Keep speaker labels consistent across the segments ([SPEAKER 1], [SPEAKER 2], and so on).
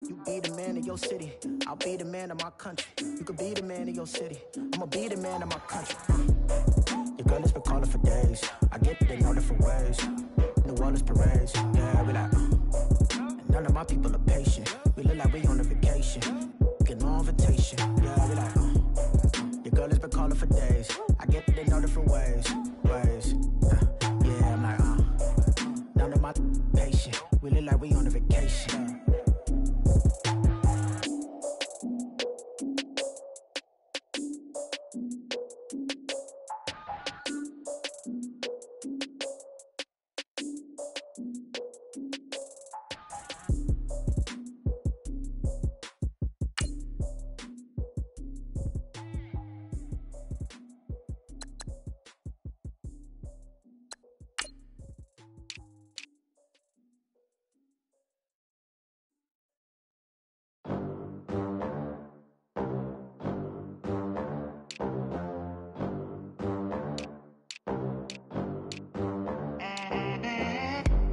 [SPEAKER 1] You be the man of your city, I'll be the man of my country. You could be the man of your city, I'ma be the man of my country. Your girl has been calling for days, I get it in all different ways. New Orleans parades, yeah, we like, and none of my people are patient. We look like we on a vacation, get no invitation, yeah, we like, your girl has been calling for days, I get it in all different ways, yeah, I'm like, none of my patient. We look like we on a vacation.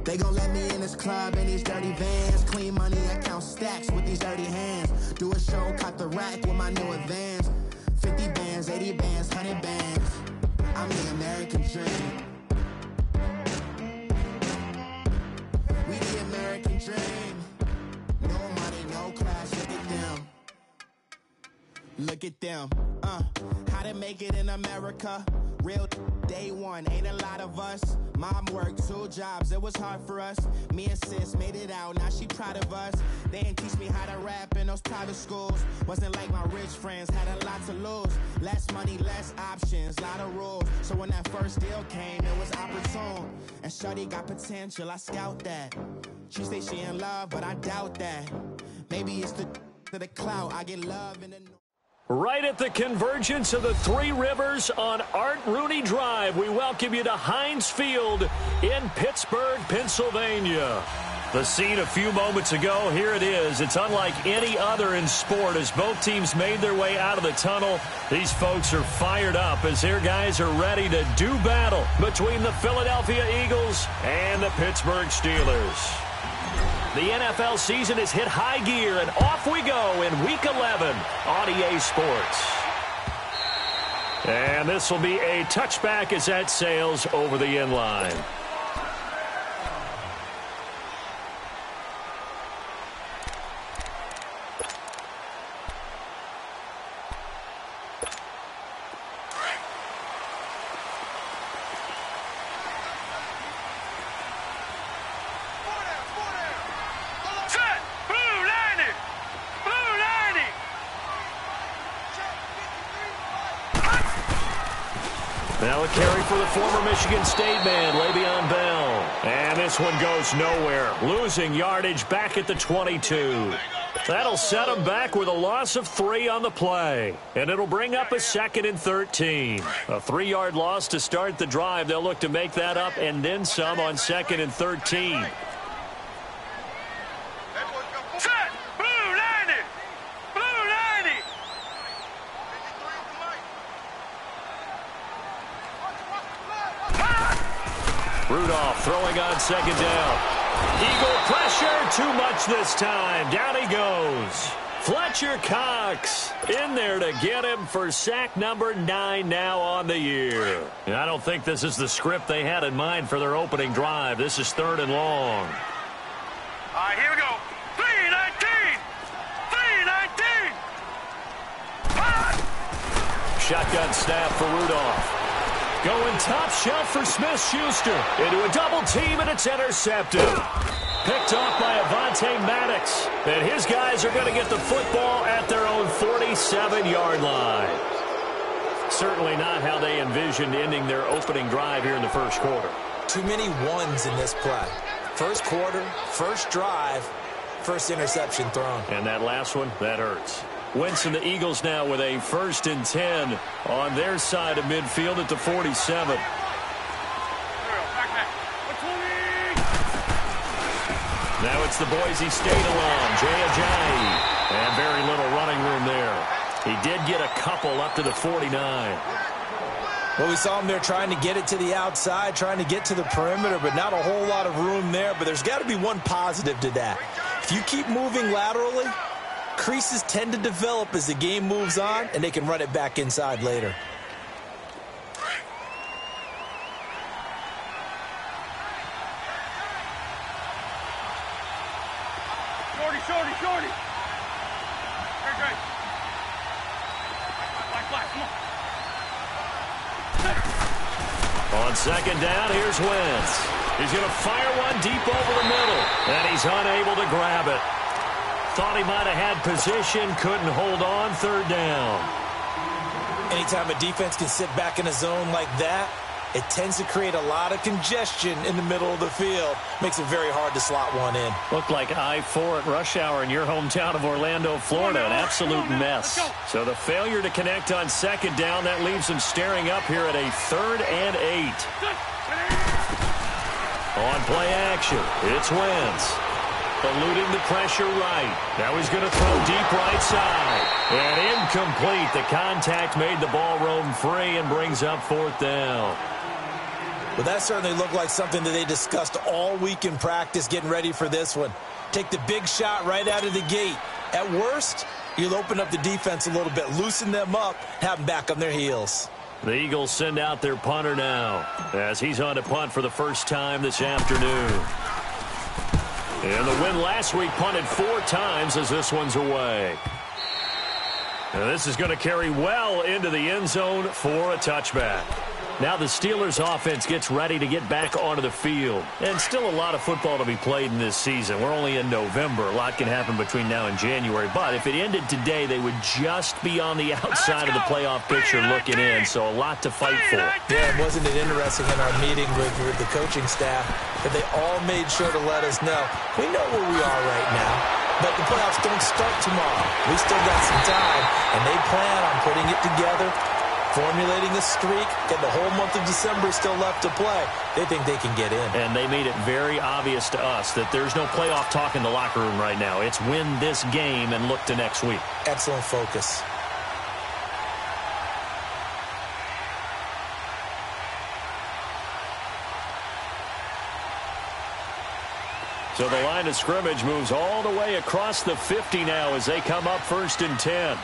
[SPEAKER 2] They gon' let me in this club in these dirty vans. Clean money, I count stacks with these dirty hands. Do a show, cut the rack with my new advance. 50 bands, 80 bands, 100 bands. I'm the American dream. We the American dream. No money, no class, look at them. Look at them, how to make it in America. Real day one, ain't a lot of us. Mom worked 2 jobs, it was hard for us. Me and sis made it out, now she proud of us. They didn't teach me how to rap in those private schools. Wasn't like my rich friends, had a lot to lose. Less money, less options, lot of rules. So when that first deal came, it was opportune. And shorty got potential, I scout that. She say she in love, but I doubt that. Maybe it's the clout, I get love in the...
[SPEAKER 3] Right at the convergence of the Three Rivers on Art Rooney Drive, we welcome you to Heinz Field in Pittsburgh, Pennsylvania. The scene a few moments ago, here it is. It's unlike any other in sport as both teams made their way out of the tunnel. These folks are fired up as their guys are ready to do battle between the Philadelphia Eagles and the Pittsburgh Steelers. The NFL season has hit high gear, and off we go in Week 11 on EA Sports. And this will be a touchback as that sails over the end line. Now a carry for the former Michigan State man, Le'Veon Bell. And this one goes nowhere. Losing yardage back at the 22. That'll set them back with a loss of 3 on the play. And it'll bring up a 2nd and 13. A 3-yard loss to start the drive. They'll look to make that up and then some on 2nd and 13. Rudolph throwing on 2nd down. Eagle pressure, too much this time. Down he goes. Fletcher Cox in there to get him for sack number 9 now on the year. And I don't think this is the script they had in mind for their opening drive. This is 3rd and long.
[SPEAKER 4] All right, here we go. 3-19. 3-19.
[SPEAKER 3] Shotgun snap for Rudolph. Going top shelf for Smith-Schuster. Into a double team, and it's intercepted. Picked off by Avonte Maddox. And his guys are going to get the football at their own 47-yard line. Certainly not how they envisioned ending their opening drive here in the first quarter.
[SPEAKER 5] Too many ones in this play. First quarter, first drive, first interception thrown.
[SPEAKER 3] And that last one, that hurts. Wentz and the Eagles now with a 1st and 10 on their side of midfield at the 47. Now it's the Boise State alum, Jay Ajayi. And very little running room there. He did get a couple up to the 49.
[SPEAKER 5] Well, we saw him there trying to get it to the outside, trying to get to the perimeter, but not a whole lot of room there. But there's got to be one positive to that. If you keep moving laterally, creases tend to develop as the game moves on, and they can run it back inside later.
[SPEAKER 4] Shorty. Great. Black, come on.
[SPEAKER 3] On second down, here's Wentz. He's going to fire one deep over the middle, and he's unable to grab it. Thought he might have had position, couldn't hold on, third down.
[SPEAKER 5] Anytime a defense can sit back in a zone like that, it tends to create a lot of congestion in the middle of the field. Makes it very hard to slot one in.
[SPEAKER 3] Looked like I-4 at rush hour in your hometown of Orlando, Florida. An absolute mess. So the failure to connect on second down, that leaves him staring up here at a 3rd and 8. On play action, it's Wentz. Eluding the pressure right. Now he's going to throw deep right side. And incomplete. The contact made the ball roam free and brings up 4th down.
[SPEAKER 5] Well, that certainly looked like something that they discussed all week in practice getting ready for this one. Take the big shot right out of the gate. At worst, you'll open up the defense a little bit, loosen them up, have them back on their heels.
[SPEAKER 3] The Eagles send out their punter now as he's on to punt for the first time this afternoon. And the win last week punted 4 times as this one's away. And this is going to carry well into the end zone for a touchback. Now the Steelers offense gets ready to get back onto the field. And still a lot of football to be played in this season. We're only in November. A lot can happen between now and January. But if it ended today, they would just be on the outside of the playoff picture looking in. So a lot to fight for.
[SPEAKER 5] Yeah, wasn't it interesting in our meeting with the coaching staff that they all made sure to let us know, we know where we are right now, but the playoffs don't start tomorrow. We still got some time, and they plan on putting it together, formulating a streak, and the whole month of December is still left to play. They think they can get in.
[SPEAKER 3] And they made it very obvious to us that there's no playoff talk in the locker room right now. It's win this game and look to next week.
[SPEAKER 5] Excellent focus.
[SPEAKER 3] So the line of scrimmage moves all the way across the 50 now as they come up 1st and 10.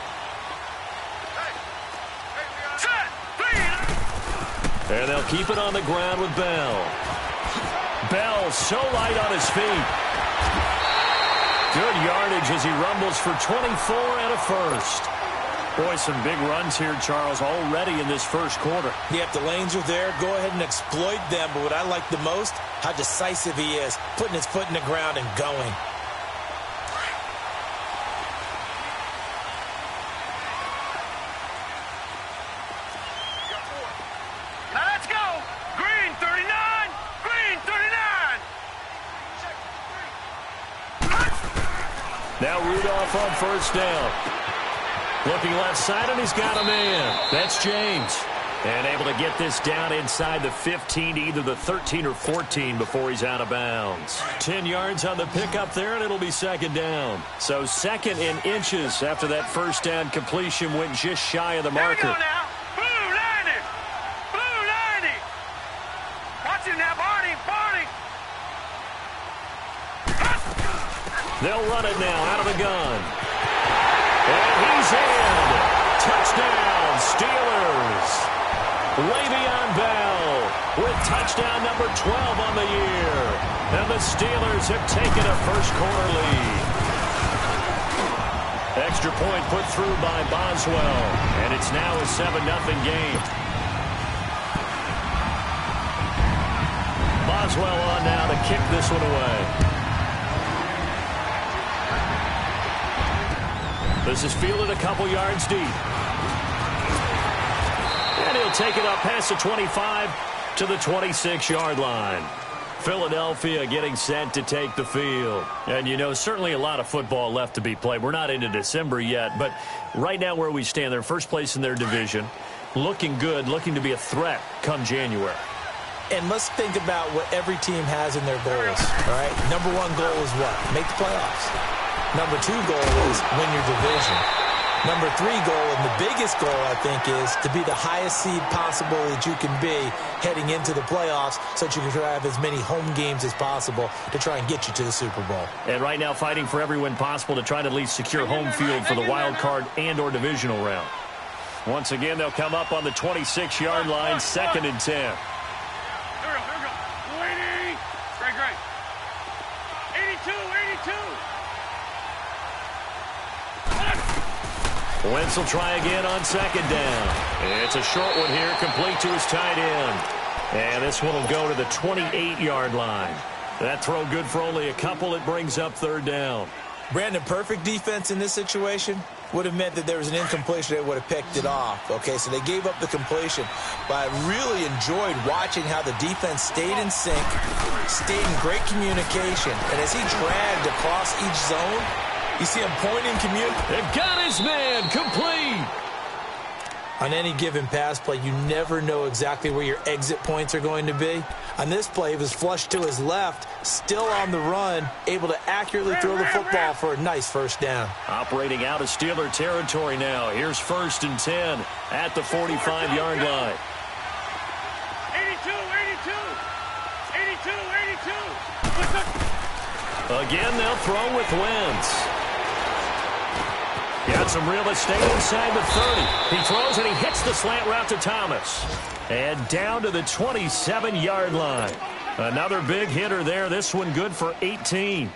[SPEAKER 3] And they'll keep it on the ground with Bell. Bell so light on his feet. Good yardage as he rumbles for 24 and a first. Boy, some big runs here, Charles, already in this first quarter.
[SPEAKER 5] Yeah, if the lanes are there, go ahead and exploit them. But what I like the most, how decisive he is, putting his foot in the ground and going.
[SPEAKER 3] Now Rudolph on first down. Looking left side, and he's got a man. That's James. And able to get this down inside the 15 to either the 13 or 14 before he's out of bounds. 10 yards on the pickup there, and it'll be second down. So 2nd in inches after that first down completion went just shy of the marker.
[SPEAKER 4] Here we go now. Blue 90. Blue 90. Watch him now, Barney.
[SPEAKER 3] They'll run it now out of the gun. And he's in. Touchdown, Steelers. Le'Veon Bell with touchdown number 12 on the year. And the Steelers have taken a first-quarter lead. Extra point put through by Boswell. And it's now a 7-0 game. Boswell on now to kick this one away. This is fielded a couple yards deep. And he'll take it up past the 25 to the 26-yard line. Philadelphia getting set to take the field. And, you know, certainly a lot of football left to be played. We're not into December yet, but right now where we stand, they're first place in their division. Looking good, looking to be a threat come January.
[SPEAKER 5] And let's think about what every team has in their goals, all right? Number 1 goal is what? Make the playoffs. Number 2 goal is win your division. Number 3 goal, and the biggest goal, I think, is to be the highest seed possible that you can be heading into the playoffs so that you can try to have as many home games as possible to try and get you to the Super Bowl.
[SPEAKER 3] And right now fighting for every win possible to try to at least secure home field for the wild card and or divisional round. Once again, they'll come up on the 26-yard line, 2nd and 10.
[SPEAKER 4] Here we go. 80. Great. 82.
[SPEAKER 3] Wentz will try again on 2nd down. It's a short one here, complete to his tight end. And this one will go to the 28-yard line. That throw good for only a couple. It brings up 3rd down.
[SPEAKER 5] Brandon, perfect defense in this situation would have meant that there was an incompletion. They would have picked it off. Okay, so they gave up the completion. But I really enjoyed watching how the defense stayed in sync, stayed in great communication. And as he dragged across each zone, you see him pointing,
[SPEAKER 3] They've got his man, complete.
[SPEAKER 5] On any given pass play, you never know exactly where your exit points are going to be. On this play, he was flushed to his left, still on the run, able to accurately throw the football for a nice 1st down.
[SPEAKER 3] Operating out of Steeler territory now. Here's 1st and 10 at the 45-yard line.
[SPEAKER 4] 82.
[SPEAKER 3] Again, they'll throw with Wentz. Got some real estate inside the 30. He throws and he hits the slant route to Thomas. And down to the 27-yard line. Another big hitter there. This one good for 18.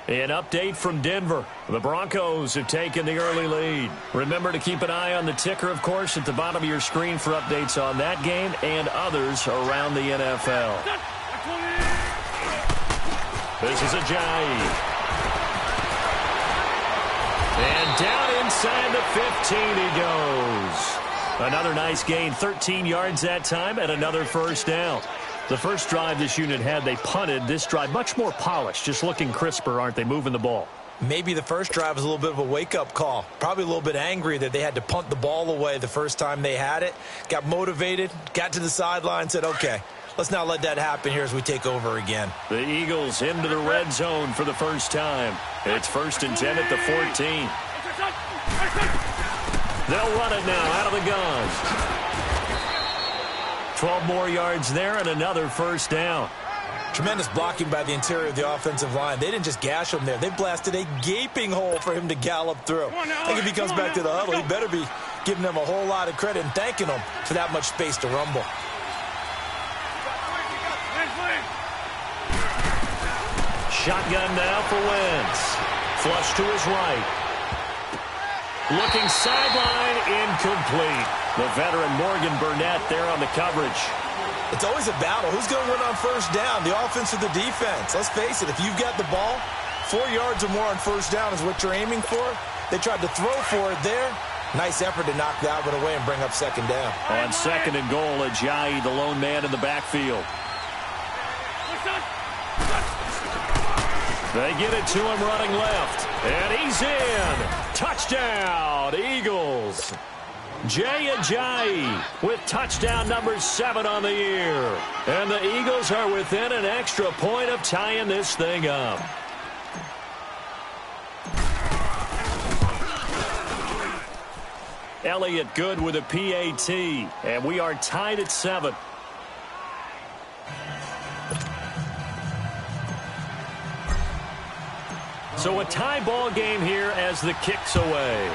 [SPEAKER 3] An update from Denver. The Broncos have taken the early lead. Remember to keep an eye on the ticker, of course, at the bottom of your screen for updates on that game and others around the NFL. This is Ajayi. And down inside the 15 he goes. Another nice gain, 13 yards that time, and another 1st down. The first drive this unit had, they punted. This drive, much more polished, just looking crisper, aren't they, moving the ball?
[SPEAKER 5] Maybe the first drive was a little bit of a wake-up call. Probably a little bit angry that they had to punt the ball away the first time they had it. Got motivated, got to the sideline, said, okay, let's not let that happen here as we take over again.
[SPEAKER 3] The Eagles into the red zone for the first time. It's 1st and 10 at the 14. They'll run it now out of the gun. 12 more yards there and another 1st down.
[SPEAKER 5] Tremendous blocking by the interior of the offensive line. They didn't just gash him there. They blasted a gaping hole for him to gallop through. I think if he comes back to the huddle, he better be giving them a whole lot of credit and thanking them for that much space to rumble.
[SPEAKER 3] Shotgun now for Wentz. Flush to his right. Looking sideline, incomplete. The veteran Morgan Burnett there on the coverage.
[SPEAKER 5] It's always a battle. Who's going to win on 1st down, the offense or the defense? Let's face it, if you've got the ball, 4 yards or more on 1st down is what you're aiming for. They tried to throw for it there. Nice effort to knock that one away and bring up 2nd down.
[SPEAKER 3] On 2nd and goal, Ajayi, the lone man in the backfield. They get it to him running left. And he's in. Touchdown, Eagles. Jay Ajayi with touchdown number 7 on the year. And the Eagles are within an extra point of tying this thing up. Elliott good with a PAT. And we are tied at 7. So a tie ball game here as the kick's away.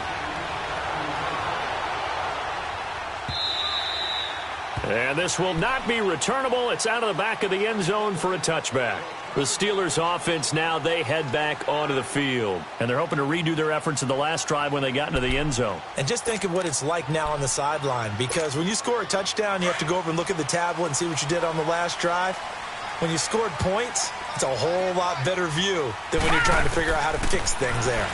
[SPEAKER 3] And this will not be returnable. It's out of the back of the end zone for a touchback. The Steelers offense now, they head back onto the field. And they're hoping to redo their efforts in the last drive when they got into the end zone.
[SPEAKER 5] And just think of what it's like now on the sideline. Because when you score a touchdown, you have to go over and look at the tablet and see what you did on the last drive. When you scored points, it's a whole lot better view than when you're trying to figure out how to fix things there.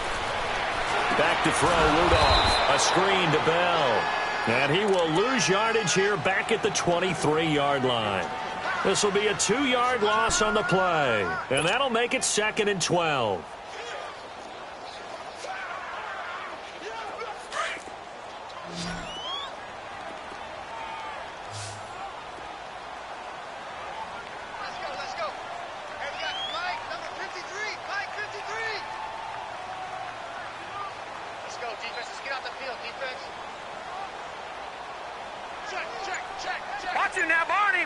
[SPEAKER 3] Back to throw, Rudolph. A screen to Bell. And he will lose yardage here back at the 23-yard line. This will be a 2-yard loss on the play. And that'll make it 2nd and 12.
[SPEAKER 4] go, defense. Let's get out the field, defense. Check. Watch it now, Barney.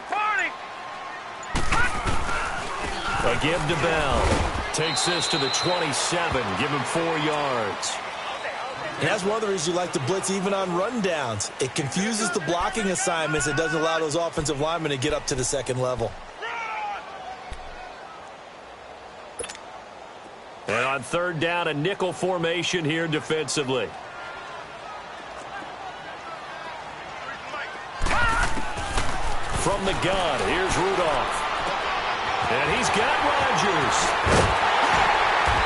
[SPEAKER 3] A give to Bell. Takes this to the 27. Give him 4 yards.
[SPEAKER 5] And that's one of the reasons you like to blitz even on rundowns. It confuses the blocking assignments. It doesn't allow those offensive linemen to get up to the second level.
[SPEAKER 3] And on third down, a nickel formation here defensively. From the gun, here's Rudolph. And he's got Rodgers.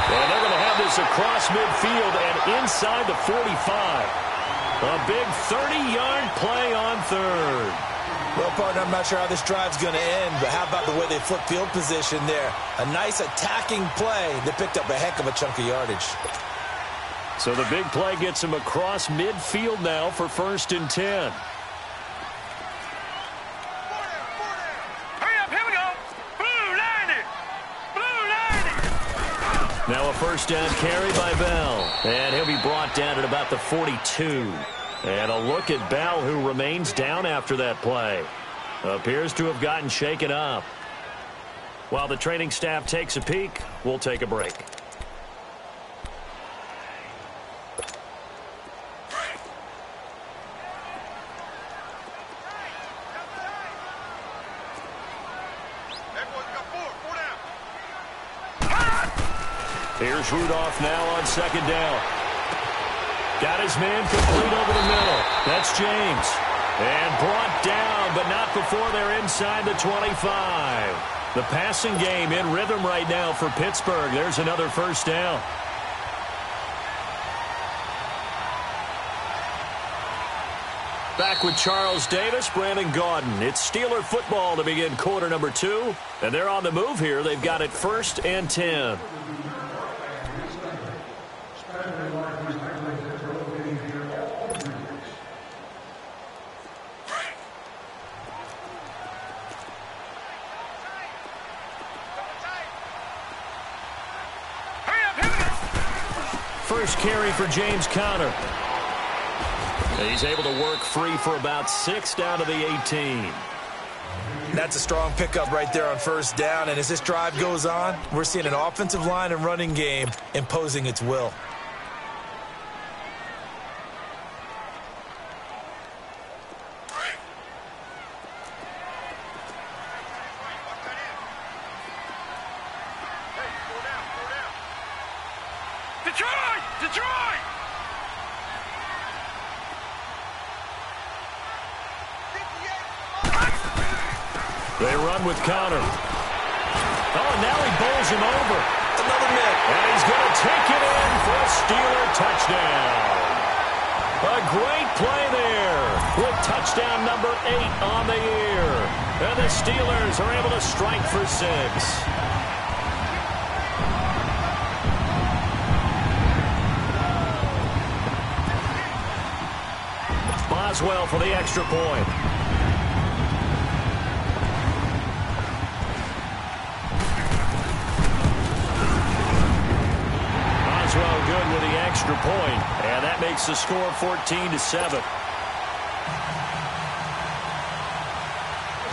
[SPEAKER 3] And they're going to have this across midfield and inside the 45. A big 30-yard play on third.
[SPEAKER 5] Well, partner, I'm not sure how this drive's going to end, but how about the way they flip field position there? A nice attacking play that picked up a heck of a chunk of yardage.
[SPEAKER 3] So the big play gets him across midfield now for 1st and 10. Now a first down carry by Bell. And he'll be brought down at about the 42. And a look at Bell, who remains down after that play. Appears to have gotten shaken up. While the training staff takes a peek, we'll take a break. Here's Rudolph now on second down. Got his man complete over the middle. That's James. And brought down, but not before they're inside the 25. The passing game in rhythm right now for Pittsburgh. There's another first down. Back with Charles Davis, Brandon Gaudin. It's Steeler football to begin quarter number 2. And they're on the move here. They've got it 1st and 10. First carry for James Conner. He's able to work free for about 6 down to the 18.
[SPEAKER 5] That's a strong pickup right there on first down. And as this drive goes on, we're seeing an offensive line and running game imposing its will.
[SPEAKER 4] Detroit!
[SPEAKER 3] They run with Conner. Oh, and now he bowls him over.
[SPEAKER 5] Another miss.
[SPEAKER 3] And he's going to take it in for a Steeler touchdown. A great play there with touchdown number 8 on the year. And the Steelers are able to strike for 6. Boswell for the extra point. Boswell good with the extra point, and that makes the score 14-7.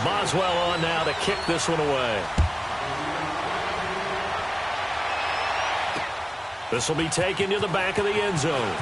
[SPEAKER 3] Boswell on now to kick this one away. This will be taken to the back of the end zone.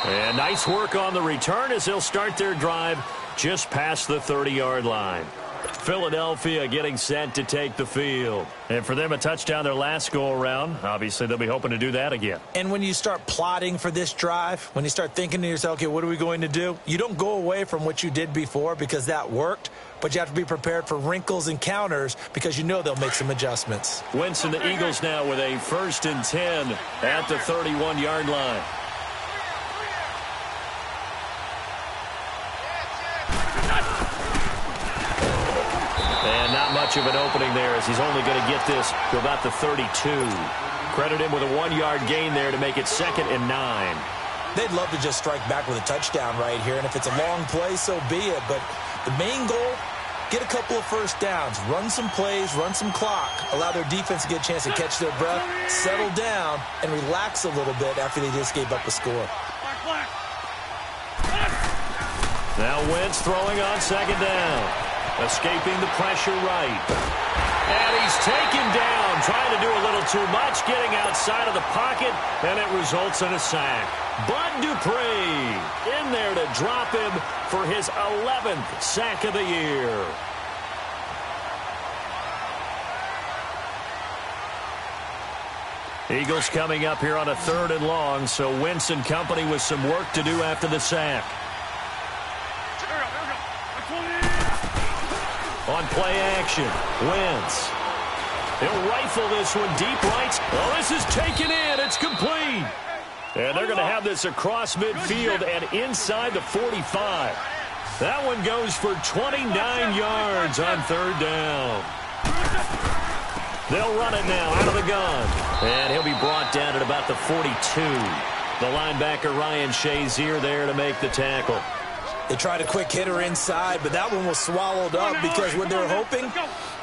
[SPEAKER 3] And nice work on the return as they'll start their drive just past the 30-yard line. Philadelphia getting set to take the field. And for them, a touchdown their last go-around. Obviously, they'll be hoping to do that again.
[SPEAKER 5] And when you start plotting for this drive, when you start thinking to yourself, okay, what are we going to do? You don't go away from what you did before because that worked, but you have to be prepared for wrinkles and counters because you know they'll make some adjustments.
[SPEAKER 3] Wentz and the Eagles now with a 1st and 10 at the 31-yard line. And not much of an opening there as he's only going to get this to about the 32. Credit him with a 1-yard gain there to make it 2nd and 9.
[SPEAKER 5] They'd love to just strike back with a touchdown right here, and if it's a long play, so be it. But the main goal get a couple of first downs, run some plays, run some clock, allow their defense to get a chance to catch their breath, settle down, and relax a little bit after they just gave up a score.
[SPEAKER 3] Now Wentz throwing on second down. Escaping the pressure right. And he's taken down, trying to do a little too much, getting outside of the pocket, and it results in a sack. Bud Dupree in there to drop him for his 11th sack of the year. Eagles coming up here on a 3rd and long, so Wentz and company with some work to do after the sack. On play action, Wentz. He'll rifle this one deep right. Oh, this is taken in. It's complete. And they're going to have this across midfield and inside the 45. That one goes for 29 yards on 3rd down. They'll run it now out of the gun. And he'll be brought down at about the 42. The linebacker Ryan Shazier there to make the tackle.
[SPEAKER 5] They tried a quick hitter inside, but that one was swallowed up because what they're hoping,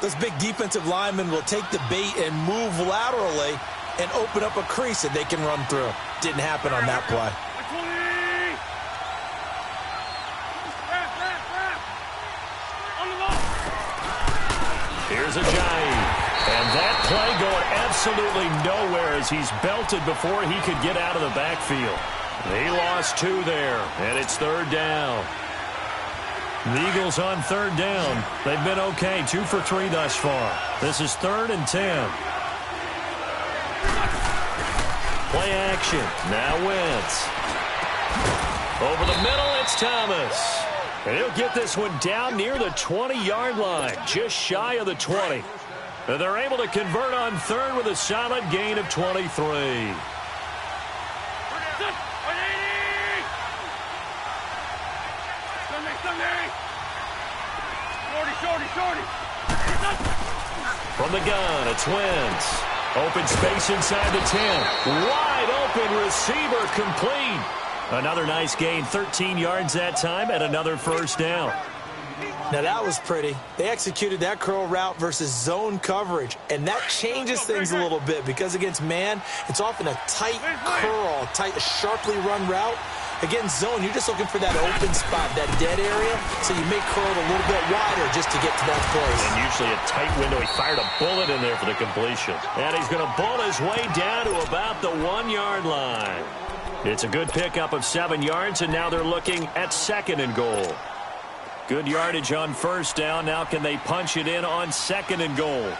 [SPEAKER 5] this big defensive lineman will take the bait and move laterally and open up a crease that they can run through. Didn't happen on that play.
[SPEAKER 3] Here's Ajayi. And that play going absolutely nowhere as he's belted before he could get out of the backfield. He lost 2 there, and it's 3rd down. The Eagles on 3rd down. They've been okay, 2 for 3 thus far. This is 3rd and 10. Play action. Now Wentz. Over the middle, it's Thomas. And he'll get this one down near the 20-yard line, just shy of the 20. And they're able to convert on 3rd with a solid gain of 23. From the gun, it's Wentz. Open space inside the 10. Wide open receiver complete. Another nice gain, 13 yards that time, and another 1st down.
[SPEAKER 5] Now that was pretty. They executed that curl route versus zone coverage, and that changes things a little bit because against man, it's often a tight curl, sharply run route. Against zone, you're just looking for that open spot, that dead area, so you make curl a little bit wider just to get to that place.
[SPEAKER 3] And usually a tight window. He fired a bullet in there for the completion. And he's going to bull his way down to about the 1-yard line. It's a good pickup of 7 yards, and now they're looking at 2nd and goal. Good yardage on 1st down. Now can they punch it in on 2nd and goal?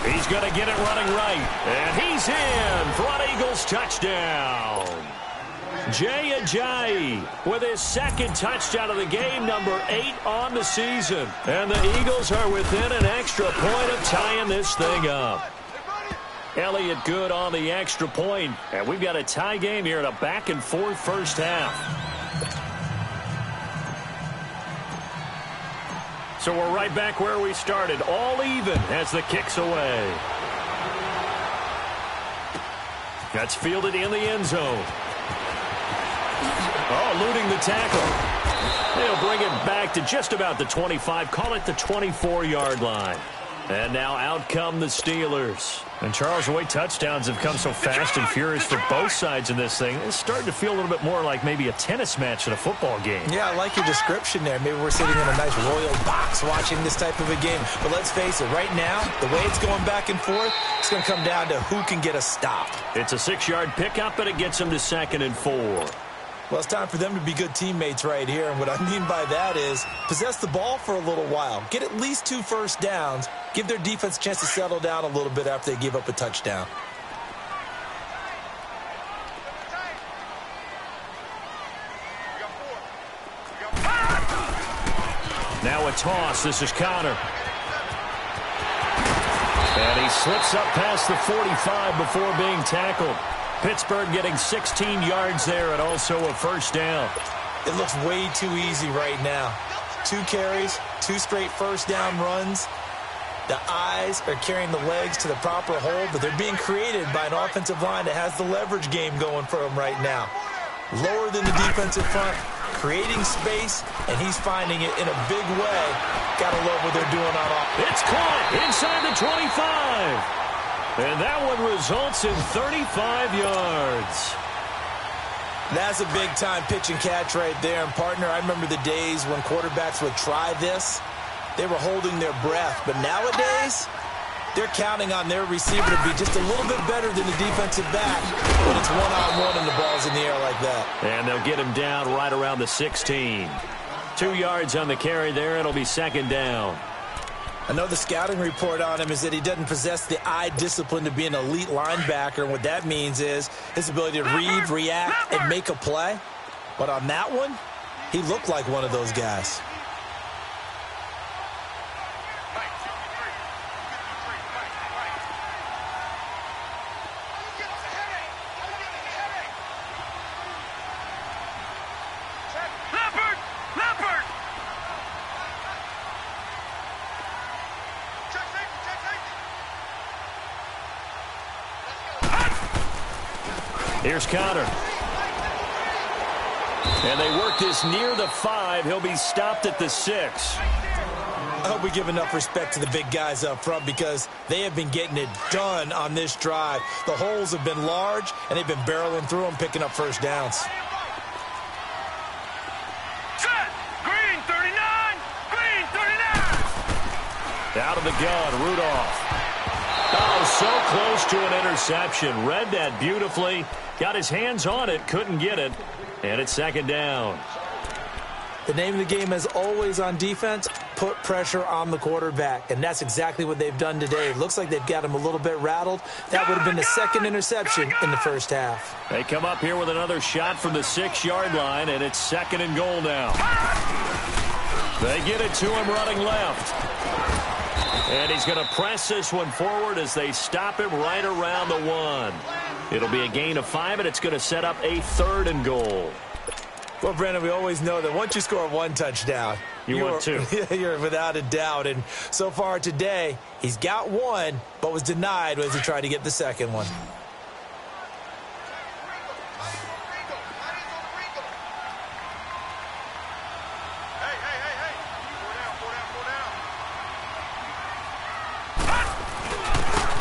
[SPEAKER 3] He's going to get it running right. And he's in for an Eagles touchdown. Jay Ajayi with his 2nd touchdown of the game, number 8 on the season. And the Eagles are within an extra point of tying this thing up. Elliott good on the extra point. And we've got a tie game here in a back-and-forth 1st half. So we're right back where we started, all even as the kick's away. That's fielded in the end zone. Oh, eluding the tackle. They'll bring it back to just about the 25, call it the 24-yard line. And now out come the Steelers. And Charles, the way touchdowns have come so fast and furious for both sides in this thing, it's starting to feel a little bit more like maybe a tennis match at a football game.
[SPEAKER 5] Yeah, I like your description there. Maybe we're sitting in a nice royal box watching this type of a game. But let's face it, right now, the way it's going back and forth, it's going to come down to who can get a stop.
[SPEAKER 3] It's a 6-yard pickup, and it gets them to 2nd and 4.
[SPEAKER 5] Well, it's time for them to be good teammates right here. And what I mean by that is possess the ball for a little while. Get at least 2 first downs. Give their defense a chance to settle down a little bit after they give up a touchdown.
[SPEAKER 3] Now a toss. This is Connor. And he slips up past the 45 before being tackled. Pittsburgh getting 16 yards there and also a 1st down.
[SPEAKER 5] It looks way too easy right now. 2 carries, 2 straight 1st down runs. The eyes are carrying the legs to the proper hole, but they're being created by an offensive line that has the leverage game going for them right now. Lower than the defensive front, creating space, and he's finding it in a big way. Gotta love what they're doing on offense.
[SPEAKER 3] It's caught inside the 25. And that one results in 35 yards.
[SPEAKER 5] That's a big-time pitch and catch right there. And, partner, I remember the days when quarterbacks would try this. They were holding their breath. But nowadays, they're counting on their receiver to be just a little bit better than the defensive back when it's one-on-one and the ball's in the air like that.
[SPEAKER 3] And they'll get him down right around the 16. 2 yards on the carry there. It'll be second down.
[SPEAKER 5] I know the scouting report on him is that he doesn't possess the eye discipline to be an elite linebacker. And what that means is his ability to read, react, and make a play. But on that one, he looked like one of those guys.
[SPEAKER 3] Here's Conner. And they work this near the 5. He'll be stopped at the 6.
[SPEAKER 5] I hope we give enough respect to the big guys up front because they have been getting it done on this drive. The holes have been large, and they've been barreling through them, picking up first downs.
[SPEAKER 4] Set! Green 39! Green 39!
[SPEAKER 3] Out of the gun, Rudolph. Oh, so close to an interception. Read that beautifully. Got his hands on it, couldn't get it. And it's second down.
[SPEAKER 5] The name of the game is always on defense, put pressure on the quarterback. And that's exactly what they've done today. It looks like they've got him a little bit rattled. That would have been the second interception in the first half.
[SPEAKER 3] They come up here with another shot from the 6-yard line, and it's second and goal now. They get it to him running left. And he's going to press this one forward as they stop him right around the 1. It'll be a gain of 5, and it's going to set up a third and goal.
[SPEAKER 5] Well, Brandon, we always know that once you score one touchdown,
[SPEAKER 3] you want two.
[SPEAKER 5] You're without a doubt. And so far today, he's got one, but was denied as he tried to get the second one.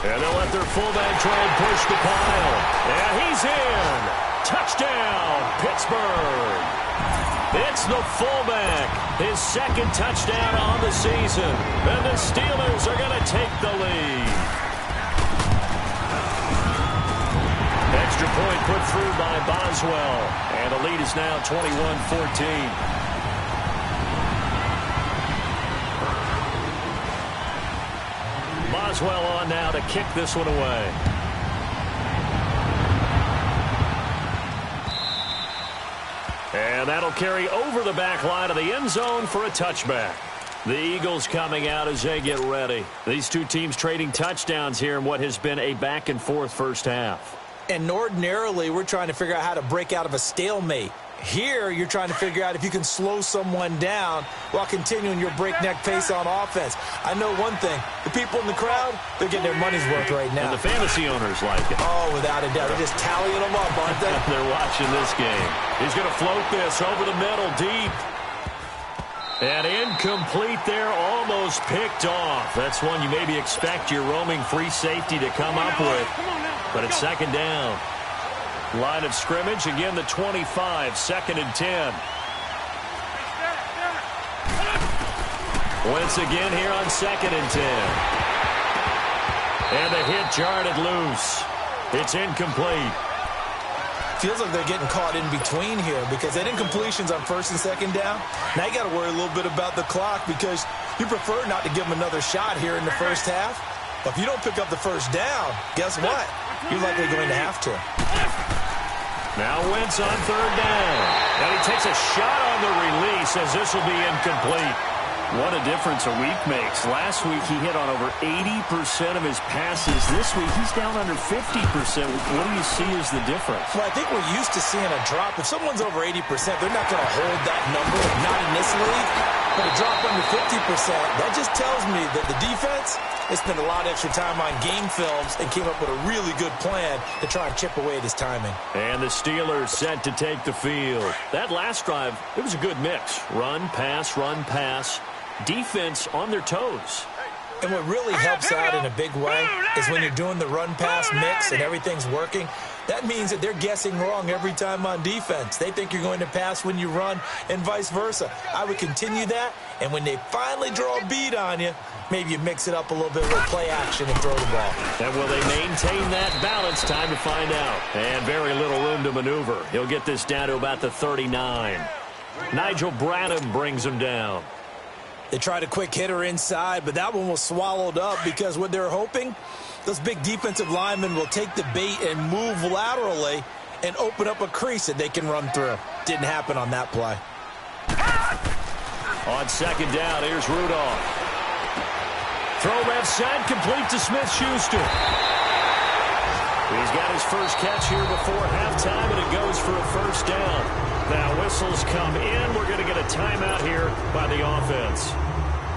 [SPEAKER 3] And they'll let their fullback try and push the pile. And he's in. Touchdown, Pittsburgh. It's the fullback. His second touchdown on the season. And the Steelers are going to take the lead. Extra point put through by Boswell. And the lead is now 21-14. Boswell on now to kick this one away. And that'll carry over the back line of the end zone for a touchback. The Eagles coming out as they get ready. These two teams trading touchdowns here in what has been a back-and-forth first half.
[SPEAKER 5] And ordinarily, we're trying to figure out how to break out of a stalemate. Here, you're trying to figure out if you can slow someone down while continuing your breakneck pace on offense. I know one thing. The people in the crowd, they're getting their money's worth right now.
[SPEAKER 3] And the fantasy owners like it.
[SPEAKER 5] Oh, without a doubt. They're just tallying them up, aren't they?
[SPEAKER 3] They're watching this game. He's going to float this over the middle deep. And incomplete there, almost picked off. That's one you maybe expect your roaming free safety to come up with. But it's second down. Line of scrimmage, again the 25, second and 10. Wentz again here on second and 10. And the hit jarred it loose. It's incomplete.
[SPEAKER 5] Feels like they're getting caught in between here because that incompletion's on first and second down. Now you got to worry a little bit about the clock because you prefer not to give them another shot here in the first half. But if you don't pick up the first down, guess what? You're likely going to have to.
[SPEAKER 3] Now Wentz on third down. And he takes a shot on the release as this will be incomplete. What a difference a week makes. Last week he hit on over 80% of his passes. This week he's down under 50%. What do you see as the difference?
[SPEAKER 5] Well, I think we're used to seeing a drop. If someone's over 80%, they're not going to hold that number, not in this league. But to drop under 50%, that just tells me that the defense has spent a lot of extra time on game films and came up with a really good plan to try and chip away at his timing.
[SPEAKER 3] And the Steelers set to take the field. That last drive, it was a good mix. Run, pass, defense on their toes.
[SPEAKER 5] And what really helps out in a big way is when you're doing the run-pass mix and everything's working, that means that they're guessing wrong every time on defense. They think you're going to pass when you run and vice versa. I would continue that, and when they finally draw a beat on you, maybe you mix it up a little bit with play action and throw the ball.
[SPEAKER 3] And will they maintain that balance? Time to find out. And very little room to maneuver. He'll get this down to about the 39. Nigel Bradham brings him down.
[SPEAKER 5] They tried a quick hitter inside, but that one was swallowed up because what they're hoping, those big defensive linemen will take the bait and move laterally and open up a crease that they can run through. Didn't happen on that play.
[SPEAKER 3] On second down, here's Rudolph. Throw left side, complete to Smith-Schuster. He's got his first catch here before halftime, and it goes for a first down. Now whistles come in. We're going to get a timeout here by the offense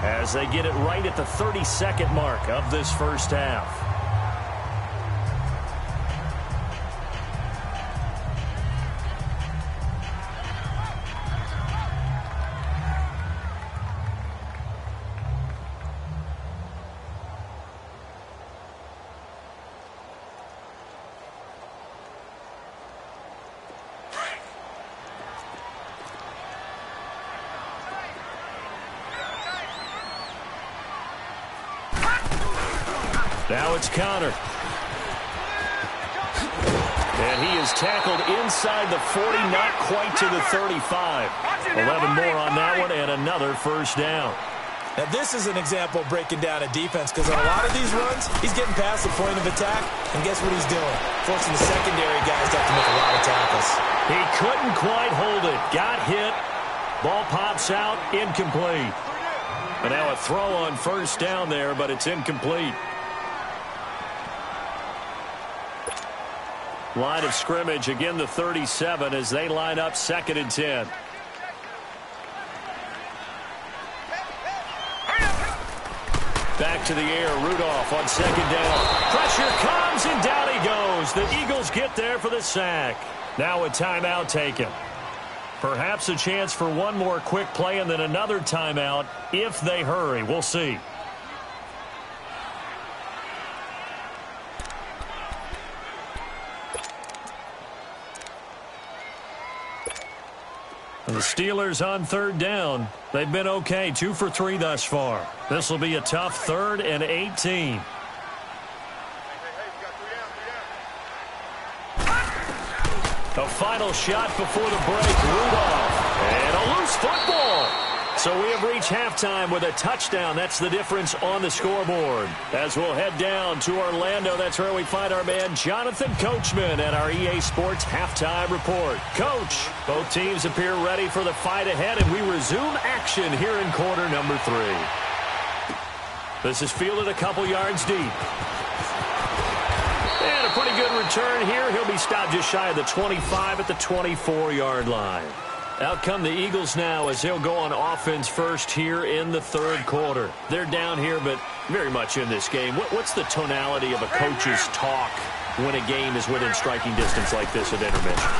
[SPEAKER 3] as they get it right at the 30-second mark of this first half. Now it's Connor. And he is tackled inside the 40, not quite to the 35. 11 more on that one, and another first down.
[SPEAKER 5] Now this is an example of breaking down a defense, because on a lot of these runs, he's getting past the point of attack, and guess what he's doing? Forcing the secondary guys to have to make a lot of tackles.
[SPEAKER 3] He couldn't quite hold it. Got hit. Ball pops out, incomplete. And now a throw on first down there, but it's incomplete. Line of scrimmage, again the 37 as they line up 2nd and 10. Back to the air, Rudolph on 2nd down. Pressure comes and down he goes. The Eagles get there for the sack. Now a timeout taken. Perhaps a chance for one more quick play and then another timeout if they hurry. We'll see. The Steelers on 3rd down. They've been okay, 2 for 3 thus far. This will be a tough 3rd and 18. The final shot before the break, Rudolph. And a loose football. So we have reached halftime with a touchdown. That's the difference on the scoreboard. As we'll head down to Orlando, that's where we find our man Jonathan Coachman at our EA Sports Halftime Report. Coach, both teams appear ready for the fight ahead, and we resume action here in quarter number 3. This is fielded a couple yards deep. And a pretty good return here. He'll be stopped just shy of the 25 at the 24-yard line. Out come the Eagles now as they'll go on offense first here in the 3rd quarter. They're down here, but very much in this game. What's the tonality of a coach's talk when a game is within striking distance like this at intermission?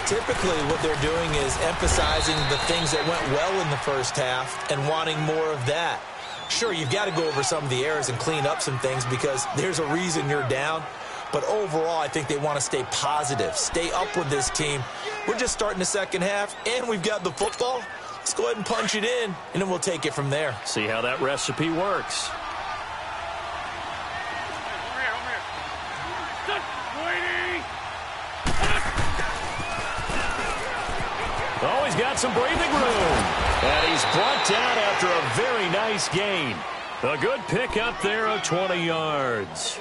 [SPEAKER 5] Typically what they're doing is emphasizing the things that went well in the first half and wanting more of that. Sure, you've got to go over some of the errors and clean up some things because there's a reason you're down. But overall, I think they want to stay positive, stay up with this team. We're just starting the second half, and we've got the football. Let's go ahead and punch it in, and then we'll take it from there.
[SPEAKER 3] See how that recipe works. Oh, he's got some breathing room. And he's brought down after a very nice gain. A good pick up there of 20 yards.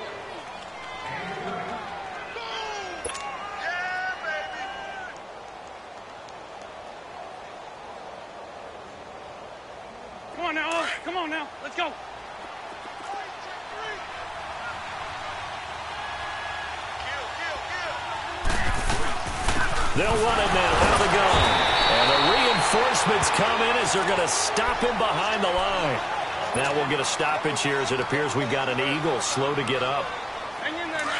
[SPEAKER 4] Come on now, let's go.
[SPEAKER 3] They'll run it now out of the gun. And a Reinforcements come in as they're going to stop him behind the line. Now we'll get a stoppage here as it appears we've got an Eagle slow to get up.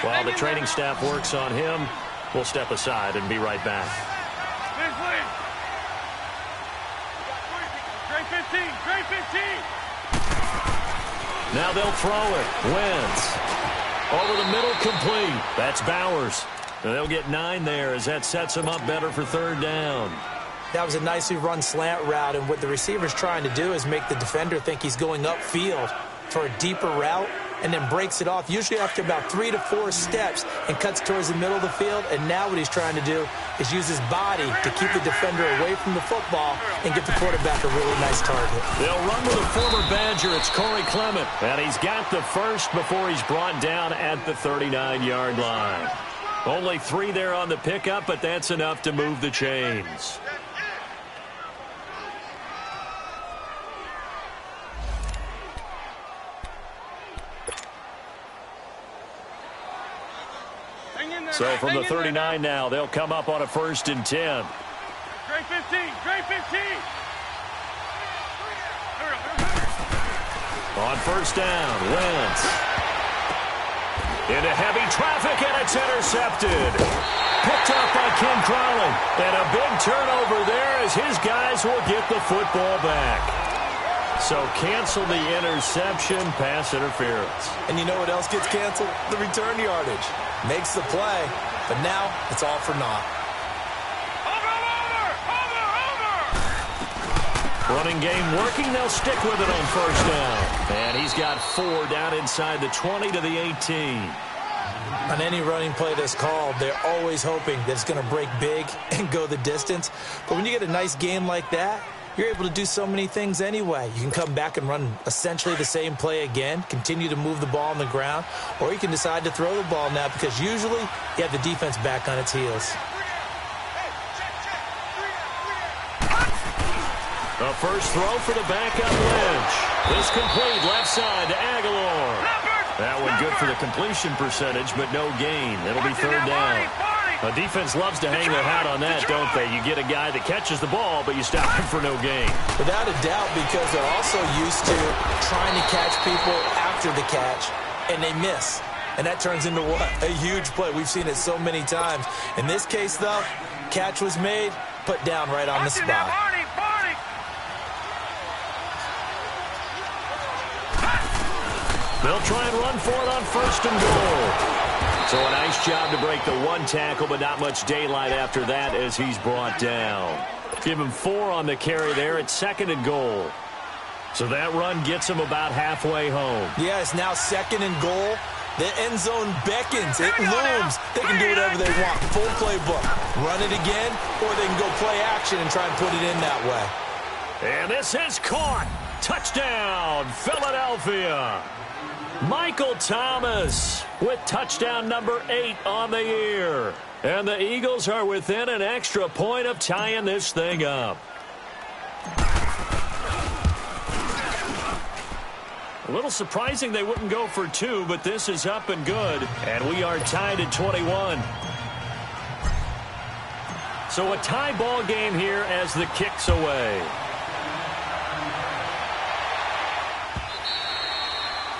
[SPEAKER 3] While the training staff works on him, we'll step aside and be right back.
[SPEAKER 4] Trey 15.
[SPEAKER 3] Now they'll throw it. Wentz. Over the middle, complete. That's Bowers. And they'll get 9 there as that sets them up better for third down.
[SPEAKER 5] That was a nicely run slant route, and what the receiver's trying to do is make the defender think he's going upfield for a deeper route and then breaks it off, usually after about 3 to 4 steps, and cuts towards the middle of the field. And now what he's trying to do is use his body to keep the defender away from the football and get the quarterback a really nice target.
[SPEAKER 3] They'll run with a former Badger. It's Corey Clement. And he's got the first before he's brought down at the 39-yard line. Only 3 there on the pickup, but that's enough to move the chains. So from the 39 now, they'll come up on a 1st and 10.
[SPEAKER 4] Trey 15.
[SPEAKER 3] On 1st down, Wentz. Into heavy traffic, and it's intercepted. Picked up by Ken Crowley. And a big turnover there as his guys will get the football back. So cancel the interception, pass interference.
[SPEAKER 5] And you know what else gets canceled? The return yardage. Makes the play, but now it's all for naught.
[SPEAKER 3] Running game working. They'll stick with it on 1st down. And he's got 4 down inside the 20 to the 18.
[SPEAKER 5] On any running play that's called, they're always hoping that it's going to break big and go the distance. But when you get a nice game like that, you're able to do so many things anyway. You can come back and run essentially the same play again, continue to move the ball on the ground, or you can decide to throw the ball now because usually you have the defense back on its heels.
[SPEAKER 3] The first throw for the backup Lynch. This complete left side to Aguilar. That one good for the completion percentage, but no gain. It'll be 3rd down. A defense loves to hang their hat on that, don't they? You get a guy that catches the ball, but you stop him for no gain.
[SPEAKER 5] Without a doubt, because they're also used to trying to catch people after the catch, and they miss. And that turns into what? A huge play. We've seen it so many times. In this case, though, catch was made, put down right on the spot.
[SPEAKER 3] They'll try and run for it on 1st and goal. So a nice job to break the 1 tackle, but not much daylight after that as he's brought down. Give him 4 on the carry there at 2nd and goal. So that run gets him about halfway home.
[SPEAKER 5] Yeah, it's now 2nd and goal. The end zone beckons. It looms. They can do whatever they want. Full playbook. Run it again, or they can go play action and try and put it in that way.
[SPEAKER 3] And this is caught. Touchdown, Philadelphia. Michael Thomas with touchdown number 8 on the year. And the Eagles are within an extra point of tying this thing up. A little surprising they wouldn't go for 2, but this is up and good. And we are tied at 21. So a tie ball game here as the kick's away.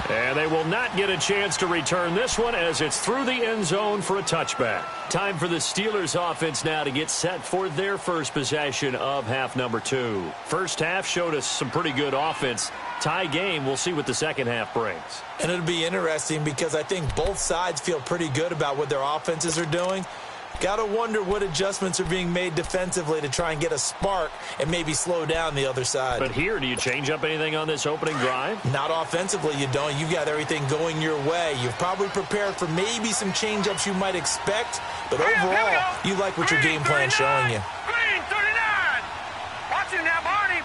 [SPEAKER 3] And they will not get a chance to return this one as it's through the end zone for a touchback. Time for the Steelers offense now to get set for their first possession of half number 2. First half showed us some pretty good offense. Tie game, we'll see what the second half brings.
[SPEAKER 5] And it'll be interesting because I think both sides feel pretty good about what their offenses are doing. Got to wonder what adjustments are being made defensively to try and get a spark and maybe slow down the other side.
[SPEAKER 3] But here, do you change up anything on this opening drive?
[SPEAKER 5] Not offensively, you don't. You've got everything going your way. You've probably prepared for maybe some change-ups you might expect, but overall, you like what your game plan's showing you.
[SPEAKER 4] Green 39. Watch him now, Barney.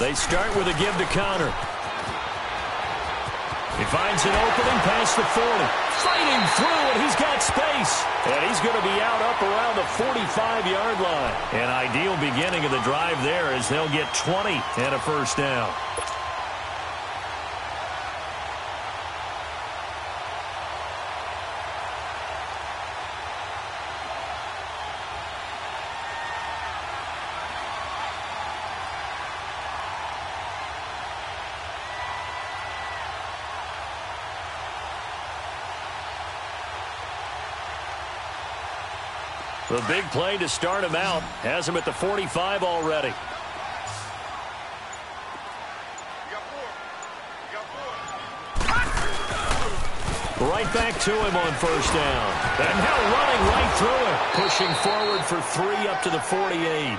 [SPEAKER 3] They start with a give to Connor. He finds an opening past the 40. Fighting through, and he's got space. And he's going to be out up around the 45-yard line. An ideal beginning of the drive there as they'll get 20 and a first down. The big play to start him out has him at the 45 already. Right back to him on first down. And now running right through it. Pushing forward for 3 up to the 48.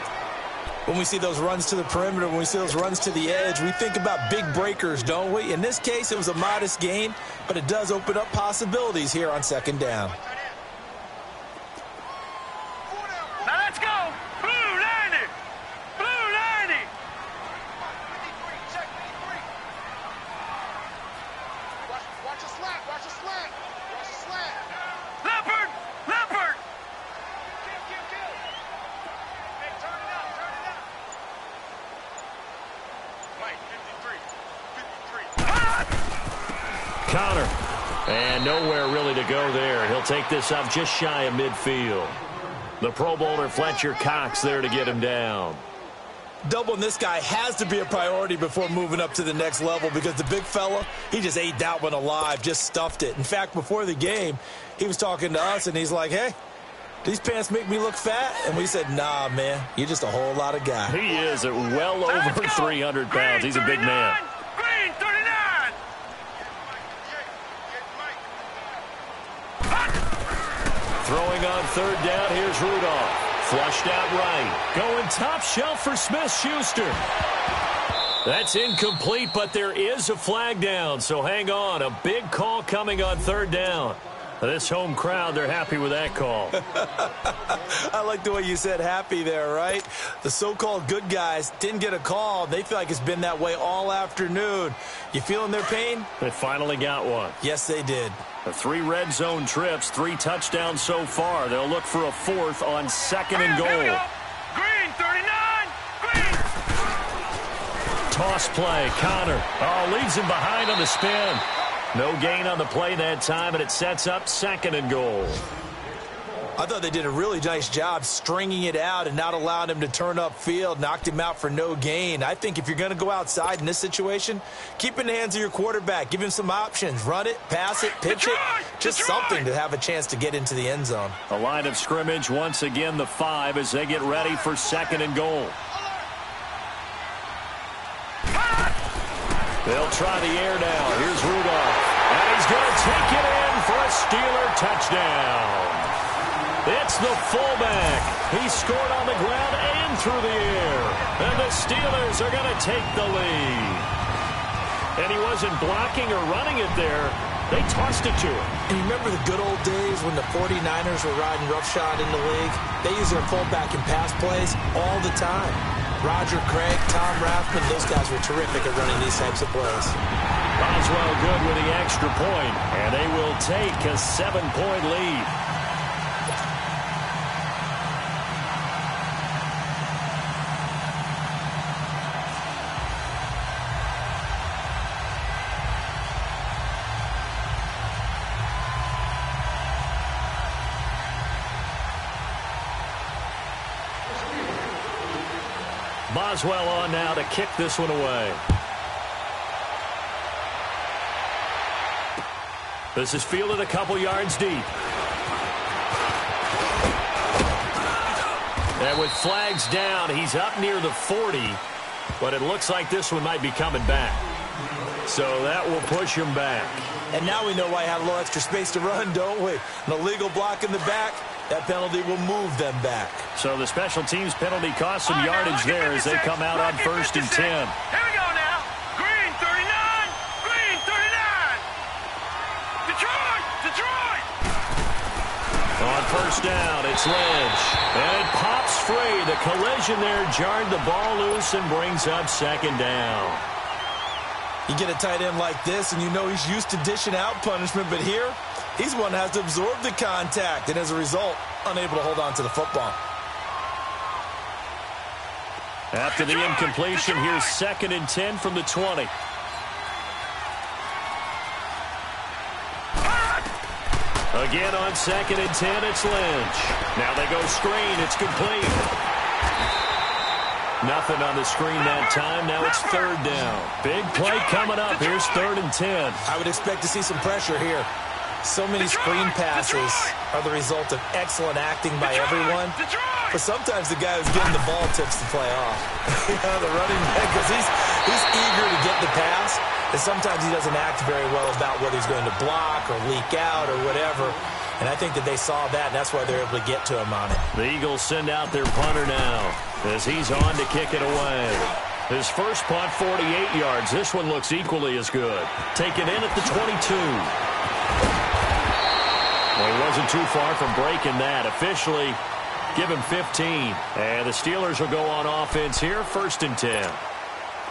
[SPEAKER 5] When we see those runs to the perimeter, when we see those runs to the edge, we think about big breakers, don't we? In this case, it was a modest gain, but it does open up possibilities here on second down.
[SPEAKER 4] Now let's go. Blue line it. Blue line it.
[SPEAKER 6] Watch a slant. Watch a slant. Watch a slant.
[SPEAKER 4] Leopard. Leopard.
[SPEAKER 6] Kill. Hey, turn it up. Turn it up. Mike, 53.
[SPEAKER 3] Connor. And nowhere really to go there. He'll take this up just shy of midfield. The Pro Bowler Fletcher Cox there to get him down.
[SPEAKER 5] Doubling this guy has to be a priority before moving up to the next level because the big fella, he just ate that one alive, just stuffed it. In fact, before the game, he was talking to us, and he's like, hey, these pants make me look fat? And we said, nah, man, you're just a whole lot of guy.
[SPEAKER 3] He is at well over 300 pounds. He's a big man.
[SPEAKER 4] Green 39.
[SPEAKER 3] Throwing on third down, here's Rudolph. Flushed out right. Going top shelf for Smith-Schuster. That's incomplete, but there is a flag down, so hang on. A big call coming on third down. This home crowd, they're happy with that call.
[SPEAKER 5] I like the way you said happy there, right? The so-called good guys didn't get a call. They feel like it's been that way all afternoon. You feeling their pain?
[SPEAKER 3] They finally got one.
[SPEAKER 5] Yes, they did.
[SPEAKER 3] The 3 red zone trips, 3 touchdowns so far. They'll look for a 4th on second and goal.
[SPEAKER 4] Green 39. Green.
[SPEAKER 3] Toss play, Connor. Oh, leaves him behind on the spin. No gain on the play that time, and it sets up second and goal.
[SPEAKER 5] I thought they did a really nice job stringing it out and not allowing him to turn upfield, knocked him out for no gain. I think if you're going to go outside in this situation, keep it in the hands of your quarterback. Give him some options. Run it, pass it, pitch it. Just something to have a chance to get into the end zone.
[SPEAKER 3] A line of scrimmage, once again the 5 as they get ready for second and goal. They'll try the air now. Here's Rudolph. And he's going to take it in for a Steeler touchdown. It's the fullback. He scored on the ground and through the air. And the Steelers are going to take the lead. And he wasn't blocking or running it there. They tossed it to him.
[SPEAKER 5] And you remember the good old days when the 49ers were riding roughshod in the league? They use their fullback in pass plays all the time. Roger Craig, Tom Rathman, those guys were terrific at running these types of plays.
[SPEAKER 3] Boswell good with the extra point, and they will take a 7-point lead. Boswell on now to kick this one away. This is fielded a couple yards deep. And with flags down, he's up near the 40. But it looks like this one might be coming back. So that will push him back.
[SPEAKER 5] And now we know why he had a little extra space to run, don't we? An illegal block in the back. That penalty will move them back.
[SPEAKER 3] So the special teams penalty cost some yardage there as they come out on 1st and 10.
[SPEAKER 4] Here we go now. Green 39. Green 39. Detroit.
[SPEAKER 3] On first down, it's Lynch. And it pops free. The collision there jarred the ball loose and brings up second down.
[SPEAKER 5] You get a tight end like this, and you know he's used to dishing out punishment, but here, he's one that has to absorb the contact, and as a result, unable to hold on to the football.
[SPEAKER 3] After the incompletion, here's 2nd and 10 from the 20. Again on 2nd and 10, it's Lynch. Now they go screen, it's complete. Nothing on the screen that time. Now it's 3rd down. Big play coming up. Here's 3rd and 10.
[SPEAKER 5] I would expect to see some pressure here. So many screen passes are the result of excellent acting by everyone. But sometimes the guy who's getting the ball tips the play off. The running back, because he's eager to get the pass, and sometimes he doesn't act very well about whether he's going to block or leak out or whatever. And I think that they saw that, and that's why they're able to get to him on it.
[SPEAKER 3] The Eagles send out their punter now as he's on to kick it away. His first punt, 48 yards. This one looks equally as good. Taken in at the 22. Well, he wasn't too far from breaking that. Officially, give him 15. And the Steelers will go on offense here, 1st and 10.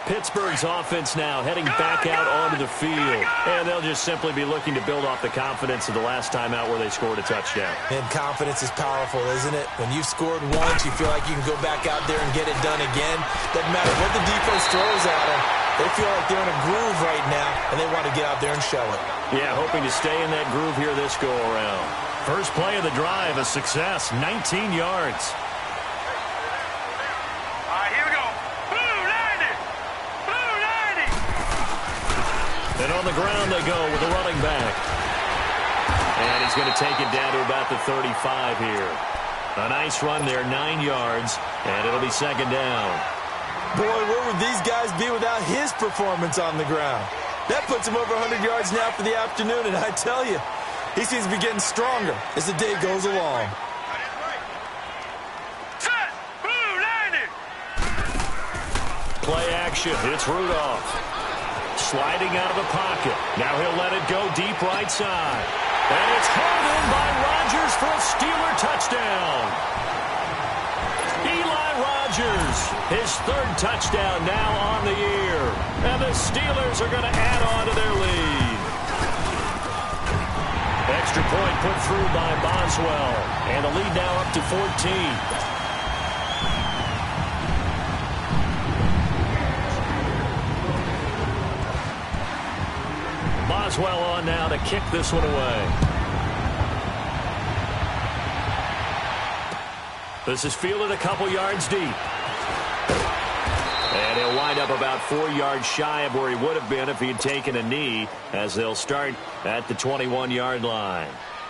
[SPEAKER 3] Pittsburgh's offense now heading back out onto the field. And they'll just simply be looking to build off the confidence of the last time out where they scored a touchdown.
[SPEAKER 5] And confidence is powerful, isn't it? When you've scored once, you feel like you can go back out there and get it done again. Doesn't matter what the defense throws at them. They feel like they're in a groove right now, and they want to get out there and show it.
[SPEAKER 3] Yeah, hoping to stay in that groove here this go-around. First play of the drive, a success, 19 yards. And on the ground they go with the running back. And he's going to take it down to about the 35 here. A nice run there, 9 yards, and it'll be 2nd down.
[SPEAKER 5] Boy, where would these guys be without his performance on the ground? That puts him over 100 yards now for the afternoon, and I tell you, he seems to be getting stronger as the day goes along.
[SPEAKER 3] Play action, it's Rudolph. Sliding out of the pocket. Now he'll let it go deep right side. And it's hauled in by Rodgers for a Steeler touchdown. Eli Rodgers, his 3rd touchdown now on the year. And the Steelers are going to add on to their lead. Extra point put through by Boswell. And the lead now up to 14. Boswell on now to kick this one away. This is fielded a couple yards deep. And he'll wind up about 4 yards shy of where he would have been if he'd taken a knee, as they'll start at the 21-yard line.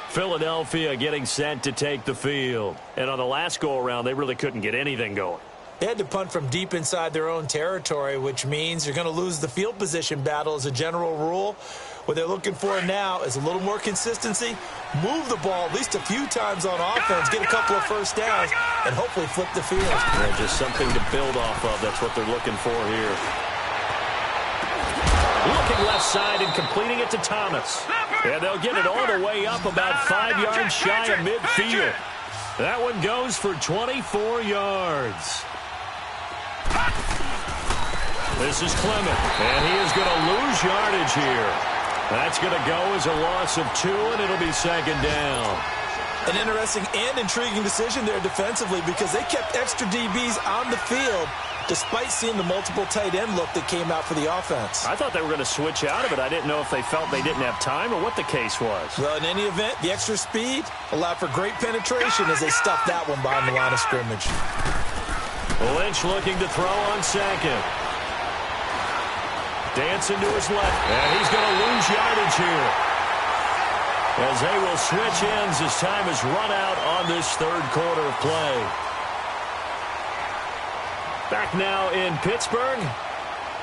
[SPEAKER 3] Philadelphia getting set to take the field. And on the last go-around, they really couldn't get anything going.
[SPEAKER 5] They had to punt from deep inside their own territory, which means you're going to lose the field position battle as a general rule. What they're looking for now is a little more consistency, move the ball at least a few times on offense, get a couple of first downs, and hopefully flip the field.
[SPEAKER 3] Yeah, just something to build off of. That's what they're looking for here. Looking left side and completing it to Thomas. And they'll get it all the way up about 5 yards shy of midfield. That one goes for 24 yards. This is Clement, and he is going to lose yardage here. That's going to go as a loss of 2, and it'll be 2nd down.
[SPEAKER 5] An interesting and intriguing decision there defensively, because they kept extra DBs on the field despite seeing the multiple tight end look that came out for the offense.
[SPEAKER 3] I thought they were going to switch out of it. I didn't know if they felt they didn't have time or what the case was.
[SPEAKER 5] Well, in any event, the extra speed allowed for great penetration as they stuffed that one behind the line of scrimmage.
[SPEAKER 3] Lynch looking to throw on 2nd. Dancing to his left, and he's going to lose yardage here, as they will switch ends as time has run out on this 3rd quarter of play. Back now in Pittsburgh.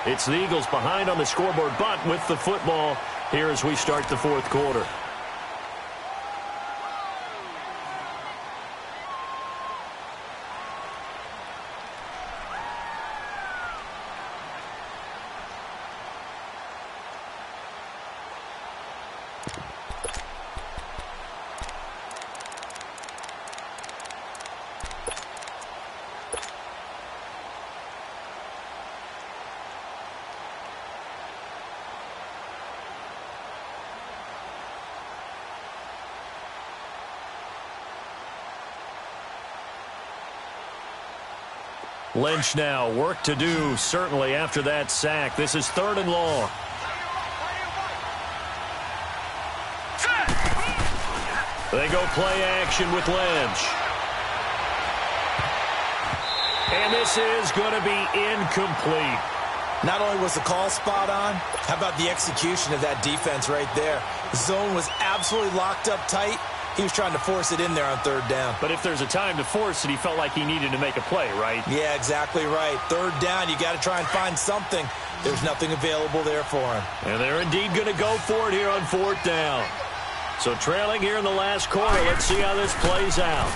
[SPEAKER 3] It's the Eagles behind on the scoreboard, but with the football here as we start the 4th quarter. Lynch now, work to do, certainly after that sack. This is 3rd and long. They go play action with Lynch. And this is going to be incomplete.
[SPEAKER 5] Not only was the call spot on, how about the execution of that defense right there? The zone was absolutely locked up tight. He was trying to force it in there on third down.
[SPEAKER 3] But if there's a time to force it, he felt like he needed to make a play, right?
[SPEAKER 5] Yeah, exactly right. Third down, you got to try and find something. There's nothing available there for him.
[SPEAKER 3] And they're indeed going to go for it here on fourth down. So trailing here in the last quarter. Let's see how this plays out.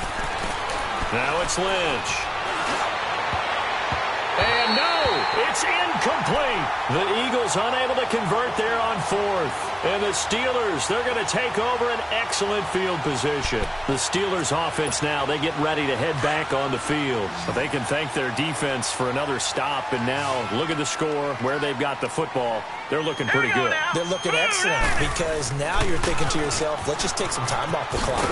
[SPEAKER 3] Now it's Lynch. And no, it's incomplete. The Eagles unable to convert there on fourth. And the Steelers, they're going to take over an excellent field position. The Steelers offense now, they get ready to head back on the field. But they can thank their defense for another stop. And now look at the score, where they've got the football. They're looking pretty good.
[SPEAKER 5] They're looking excellent because now you're thinking to yourself, let's just take some time off the clock,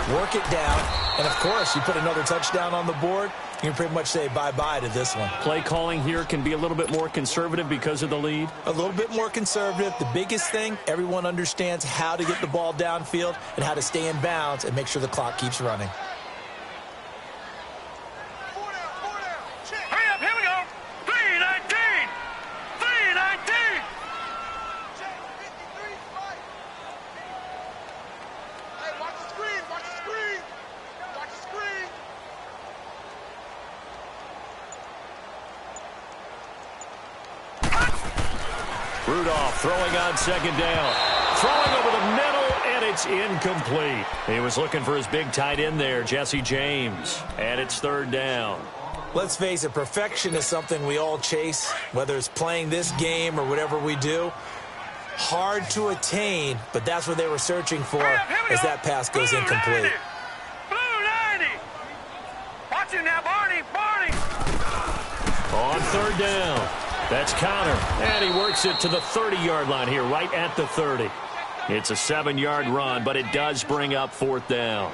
[SPEAKER 5] work it down, and of course, you put another touchdown on the board, you can pretty much say bye-bye to this one.
[SPEAKER 3] Play calling here can be a little bit more conservative because of the lead.
[SPEAKER 5] A little bit more conservative. The biggest thing, everyone understands how to get the ball downfield and how to stay in bounds and make sure the clock keeps running.
[SPEAKER 4] Hurry up, here we go. 3:19. 3:19.
[SPEAKER 6] Hey, watch the screen, watch the screen. Watch the screen.
[SPEAKER 3] Rudolph throwing on second down. Throwing over the middle, and it's incomplete. He was looking for his big tight end there, Jesse James. And it's third down.
[SPEAKER 5] Let's face it, perfection is something we all chase, whether it's playing this game or whatever we do. Hard to attain, but that's what they were searching for as that pass goes incomplete.
[SPEAKER 4] Blue 90. Watch him now, Barney. Barney.
[SPEAKER 3] On third down. That's Connor, and he works it to the 30-yard line here, right at the 30. It's a 7-yard run, but it does bring up fourth down.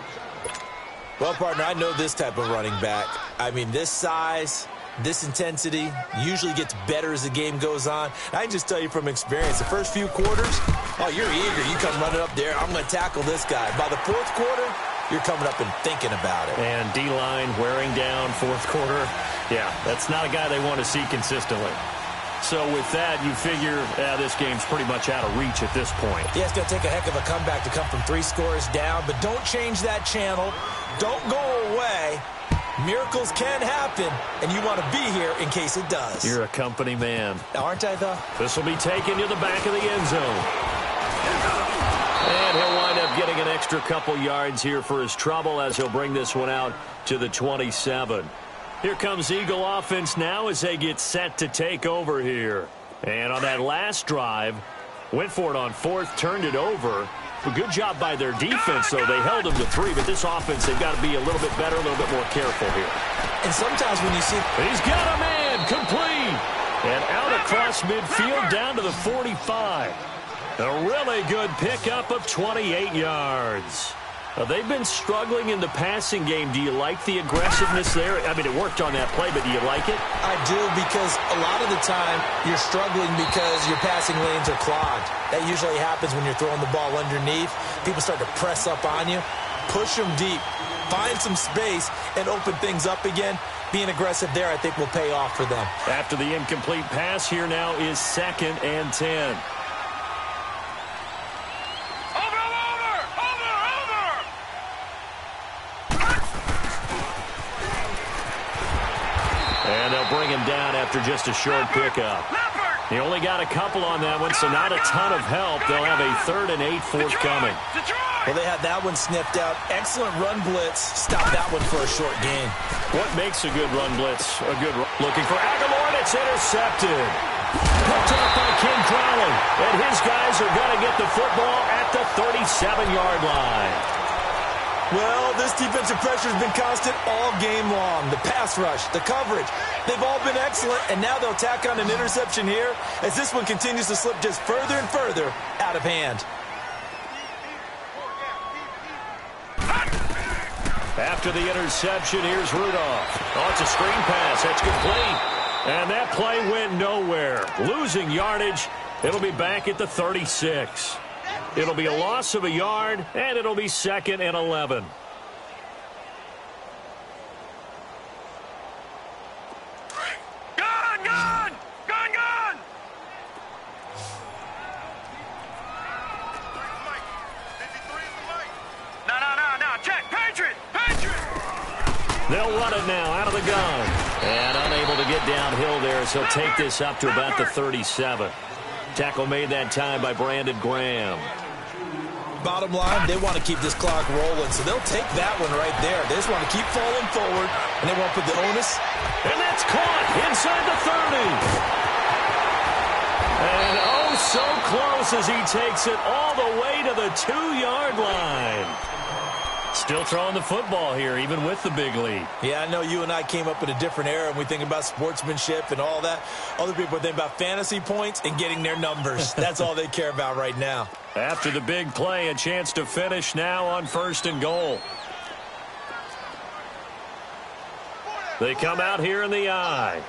[SPEAKER 5] Well, partner, I know this type of running back. I mean, this size, this intensity usually gets better as the game goes on. I can just tell you from experience, the first few quarters, oh, you're eager. You come running up there, I'm going to tackle this guy. By the fourth quarter, you're coming up and thinking about it.
[SPEAKER 3] And D-line wearing down fourth quarter. Yeah, that's not a guy they want to see consistently. So with that, you figure this game's pretty much out of reach at this point.
[SPEAKER 5] Yeah, it's going to take a heck of a comeback to come from 3 scores down, but don't change that channel. Don't go away. Miracles can happen, and you want to be here in case it does.
[SPEAKER 3] You're a company man.
[SPEAKER 5] Aren't I, though?
[SPEAKER 3] This will be taken to the back of the end zone. And he'll wind up getting an extra couple yards here for his trouble as he'll bring this one out to the 27. Here comes Eagle offense now as they get set to take over here. And on that last drive, went for it on fourth, turned it over. A good job by their defense, though. They held them to 3, but this offense, they've got to be a little bit better, a little bit more careful here.
[SPEAKER 5] And sometimes when you see...
[SPEAKER 3] He's got a man, complete. And out across midfield down to the 45. A really good pickup of 28 yards. They've been struggling in the passing game. Do you like the aggressiveness there? I mean, it worked on that play, but do you like it?
[SPEAKER 5] I do, because a lot of the time you're struggling because your passing lanes are clogged. That usually happens when you're throwing the ball underneath. People start to press up on you. Push them deep. Find some space and open things up again. Being aggressive there, I think, will pay off for them.
[SPEAKER 3] After the incomplete pass, here now is 2nd and 10. And they'll bring him down after just a short pickup. He only got a couple on that one, so not a ton of help. They'll have a 3rd and 8 forthcoming.
[SPEAKER 5] Well, they had that one sniffed out. Excellent run blitz. Stop that one for a short gain.
[SPEAKER 3] What makes a good run blitz? A good run. Looking for Aguilar, and it's intercepted. Picked up by King Crowley. And his guys are going to get the football at the 37-yard line.
[SPEAKER 5] Well, this defensive pressure has been constant all game long. The pass rush, the coverage, they've all been excellent, and now they'll tack on an interception here as this one continues to slip just further and further out of hand.
[SPEAKER 3] After the interception, here's Rudolph. Oh, it's a screen pass. That's complete. And that play went nowhere. Losing yardage. It'll be back at the 36. It'll be a loss of a yard, and it'll be 2nd and 11.
[SPEAKER 4] Gun! Gun! Gun! Gun!
[SPEAKER 3] They'll run it now out of the gun. And unable to get downhill there, so he'll take this up to about the 37. Tackle made that time by Brandon Graham.
[SPEAKER 5] Bottom line, they want to keep this clock rolling, so they'll take that one right there. They just want to keep falling forward, and they won't put the onus.
[SPEAKER 3] And that's caught inside the 30. And oh, so close as he takes it all the way to the 2-yard line. Still throwing the football here, even with the big lead.
[SPEAKER 5] Yeah, I know you and I came up in a different era, and we think about sportsmanship and all that. Other people think about fantasy points and getting their numbers. That's all they care about right now.
[SPEAKER 3] After the big play, a chance to finish now on 1st and goal. They come out here in the I.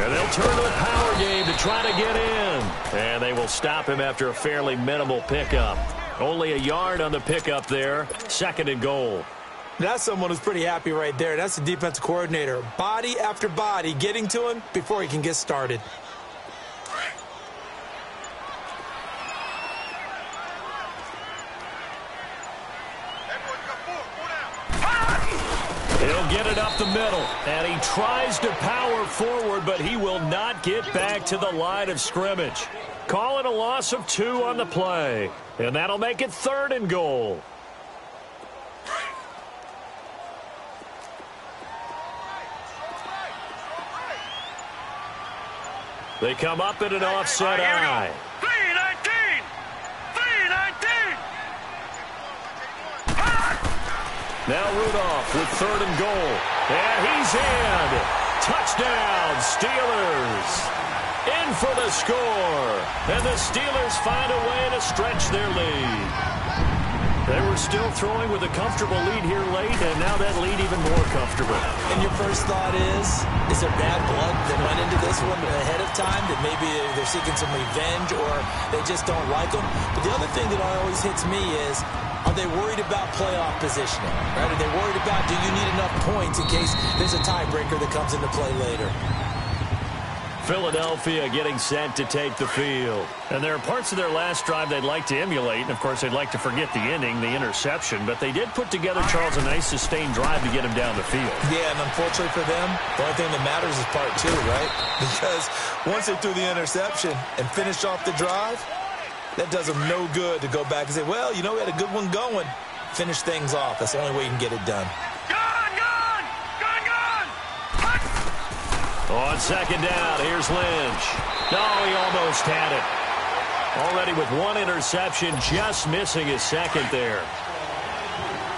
[SPEAKER 3] And they'll turn to the power game to try to get in. And they will stop him after a fairly minimal pickup. Only a yard on the pickup there. 2nd and goal.
[SPEAKER 5] That's someone who's pretty happy right there. That's the defensive coordinator. Body after body getting to him before he can get started.
[SPEAKER 3] He'll get it up the middle, and he tries to power forward, but he will not get back to the line of scrimmage. Calling a loss of 2 on the play, and that'll make it 3rd and goal. They come up in an offset I.
[SPEAKER 4] 3-19! 3-19!
[SPEAKER 3] Now Rudolph with 3rd and goal. And he's in. Touchdown, Steelers. In for the score. And the Steelers find a way to stretch their lead. They were still throwing with a comfortable lead here late, and now that lead even more comfortable.
[SPEAKER 5] And your first thought is there bad blood that went into this one ahead of time, that maybe they're seeking some revenge or they just don't like them? But the other thing that always hits me is, are they worried about playoff positioning? Right? Are they worried about, do you need enough points in case there's a tiebreaker that comes into play later?
[SPEAKER 3] Philadelphia getting set to take the field. And there are parts of their last drive they'd like to emulate, and of course they'd like to forget the ending, the interception, but they did put together, Charles, a nice sustained drive to get him down the field.
[SPEAKER 5] Yeah, and unfortunately for them, the only thing that matters is part 2, right? Because once they threw the interception and finished off the drive, that does them no good to go back and say, well, you know, we had a good one going. Finish things off. That's the only way you can get it done.
[SPEAKER 3] On 2nd down, here's Lynch. No, he almost had it. Already with 1 interception, just missing his 2nd there.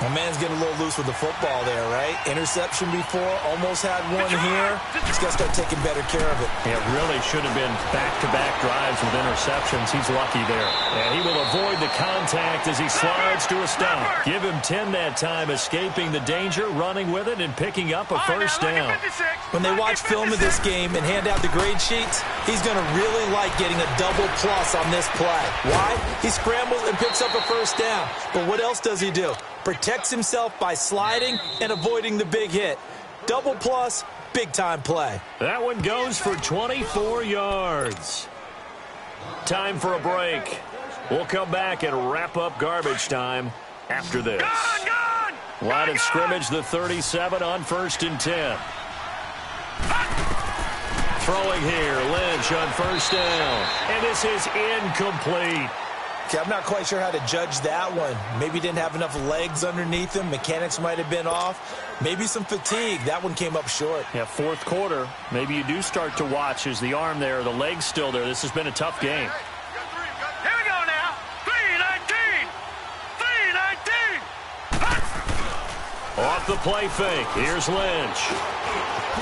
[SPEAKER 5] My man's getting a little loose with the football there, right? Interception before, almost had one here. He's got to start taking better care of it.
[SPEAKER 3] It really should have been back-to-back drives with interceptions. He's lucky there. And he will avoid the contact as he slides to a stop. Give him 10 that time, escaping the danger, running with it, and picking up a first down.
[SPEAKER 5] When they watch film of this game and hand out the grade sheets, he's going to really like getting a double plus on this play. Why? He scrambles and picks up a first down. But what else does he do? Protects himself by sliding and avoiding the big hit. Double plus, big-time play.
[SPEAKER 3] That one goes for 24 yards. Time for a break. We'll come back and wrap up garbage time after this. Line of scrimmage, the 37 on 1st and 10. Throwing here, Lynch on 1st down. And this is incomplete.
[SPEAKER 5] Okay, I'm not quite sure how to judge that one. Maybe he didn't have enough legs underneath him. Mechanics might have been off. Maybe some fatigue. That one came up short.
[SPEAKER 3] Yeah, 4th quarter. Maybe you do start to watch as the arm there, the leg's still there. This has been a tough game.
[SPEAKER 4] Here we go now. 3-19. 3-19.
[SPEAKER 3] Off the play fake. Here's Lynch.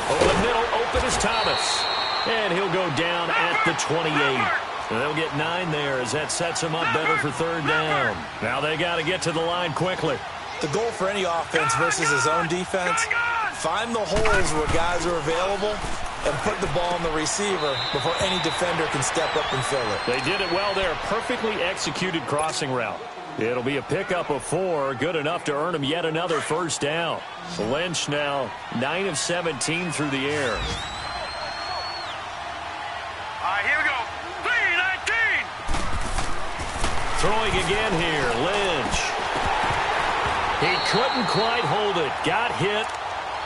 [SPEAKER 3] Over the middle, open is Thomas. And he'll go down at the 28. And they'll get 9 there as that sets them up better for 3rd down. Now they got to get to the line quickly.
[SPEAKER 5] The goal for any offense versus his own defense, find the holes where guys are available and put the ball on the receiver before any defender can step up and fill it.
[SPEAKER 3] They did it well there. Perfectly executed crossing route. It'll be a pickup of 4, good enough to earn him yet another first down. Lynch now 9 of 17 through the air.
[SPEAKER 4] All right, here we go. 3-19.
[SPEAKER 3] Throwing again here, Lynch. He couldn't quite hold it. Got hit.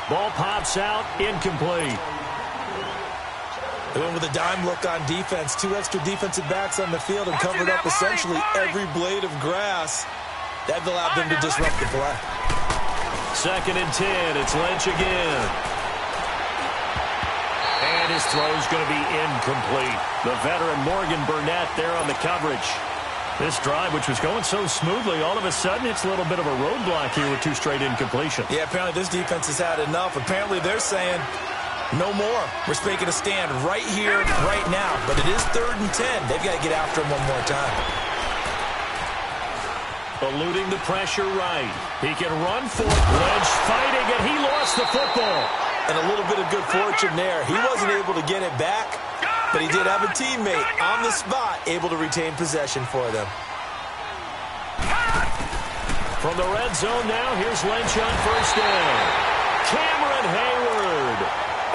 [SPEAKER 3] Ball pops out, incomplete.
[SPEAKER 5] They went with a dime look on defense. 2 extra defensive backs on the field and covered up essentially every blade of grass. That allowed them to disrupt the play.
[SPEAKER 3] 2nd and 10. It's Lynch again. And his throw's going to be incomplete. The veteran Morgan Burnett there on the coverage. This drive, which was going so smoothly, all of a sudden it's a little bit of a roadblock here with 2 straight incompletions.
[SPEAKER 5] Yeah, apparently this defense has had enough. Apparently they're saying no more. We're making a stand right here, right now. But it is 3rd and 10. They've got to get after him one more time.
[SPEAKER 3] Eluding the pressure right. He can run for it. Lynch fighting, and he lost the football.
[SPEAKER 5] And a little bit of good fortune there. He wasn't able to get it back, but he did have a teammate on the spot able to retain possession for them.
[SPEAKER 3] From the red zone now, here's Lynch on 1st down. Cameron Hayward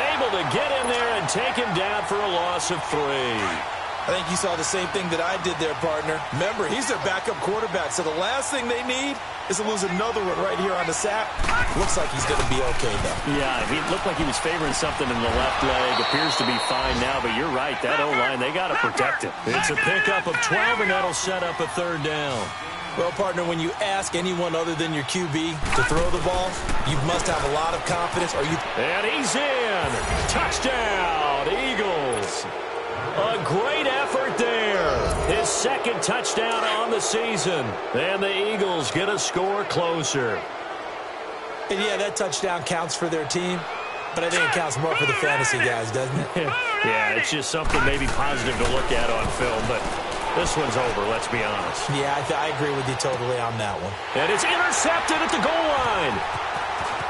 [SPEAKER 3] able to get in there and take him down for a loss of 3.
[SPEAKER 5] I think you saw the same thing that I did there, partner. Remember, he's their backup quarterback, so the last thing they need is to lose another one right here on the sack. Looks like he's going to be okay, though.
[SPEAKER 3] Yeah, he looked like he was favoring something in the left leg. Appears to be fine now, but you're right. That O-line, they got to protect him. It's a pickup of 12, and that'll set up a 3rd down.
[SPEAKER 5] Well, partner, when you ask anyone other than your QB to throw the ball, you must have a lot of confidence.
[SPEAKER 3] And he's in. Touchdown, Eagles. A great effort there. His 2nd touchdown on the season. And the Eagles get a score closer.
[SPEAKER 5] And yeah, that touchdown counts for their team, but I think it counts more for the fantasy guys, doesn't it?
[SPEAKER 3] Yeah, it's just something maybe positive to look at on film, but this one's over, let's be honest.
[SPEAKER 5] Yeah, I agree with you totally on that one.
[SPEAKER 3] And it's intercepted at the goal line.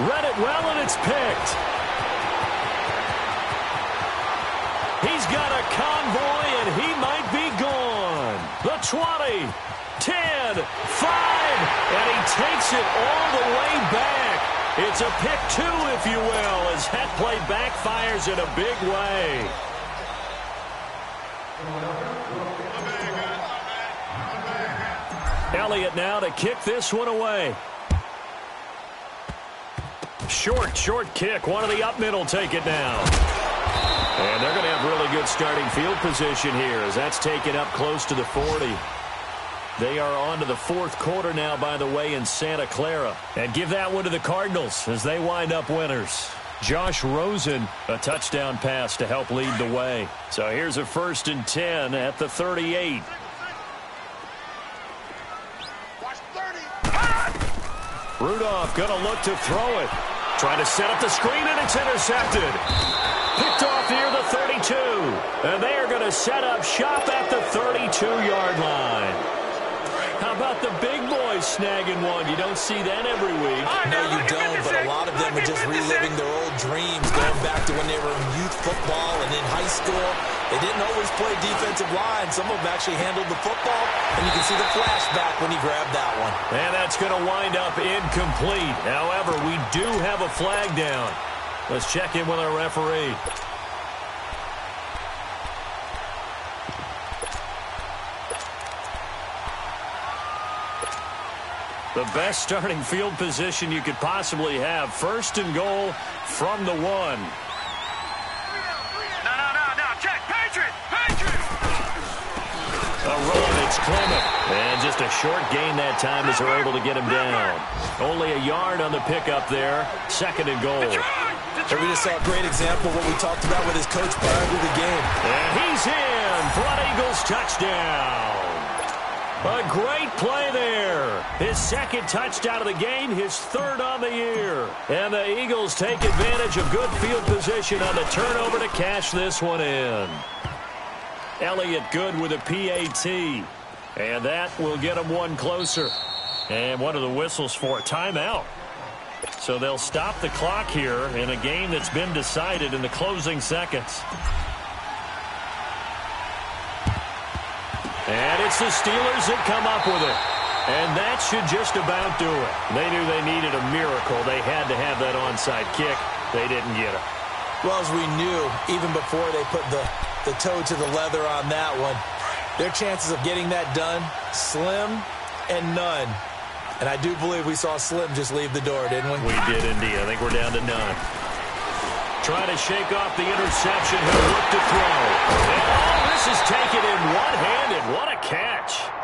[SPEAKER 3] Read it well, and it's picked. He's got a convoy, and he might be gone. The 20, 10, 5, and he takes it all the way back. It's a pick 2, if you will, as that play backfires in a big way. Elliott now to kick this one away. Short kick. One of the up middle take it down. And they're going to have really good starting field position here as that's taken up close to the 40. They are on to the 4th quarter now, by the way, in Santa Clara. And give that one to the Cardinals as they wind up winners. Josh Rosen, a touchdown pass to help lead the way. So here's a 1st and 10 at the 38. Rudolph going to look to throw it. Trying to set up the screen, and it's intercepted. Picked off near the 32. And they are going to set up shop at the 32-yard line. How about the big boys snagging one? You don't see that every week.
[SPEAKER 5] No, you don't, but a lot of them are just reliving their old dreams, going back to when they were in youth football and in high school. They didn't always play defensive line. Some of them actually handled the football, and you can see the flashback when he grabbed that one.
[SPEAKER 3] And that's going to wind up incomplete. However, we do have a flag down. Let's check in with our referee. The best starting field position you could possibly have. 1st and goal from the 1.
[SPEAKER 6] No. Check. Patriot.
[SPEAKER 3] A run, it's Clement. And just a short gain that time as they're able to get him down. Only a yard on the pickup there. 2nd and goal.
[SPEAKER 5] And we just saw a great example of what we talked about with his coach prior to the game.
[SPEAKER 3] And he's in for an Eagles touchdown. A great play there. His 2nd touchdown of the game, his 3rd on the year. And the Eagles take advantage of good field position on the turnover to cash this one in. Elliott good with a PAT. And that will get him one closer. And what are the whistles for? Timeout. So they'll stop the clock here in a game that's been decided in the closing seconds. And it's the Steelers that come up with it. And that should just about do it. They knew they needed a miracle. They had to have that onside kick. They didn't get it.
[SPEAKER 5] Well, as we knew, even before they put the toe to the leather on that one, Their chances of getting that done, slim and none. And I do believe we saw Slim just leave the door, didn't we?
[SPEAKER 3] We did indeed. I think we're down to none. Trying to shake off the interception. He'll look to throw. And this is taken in one-handed. What a catch.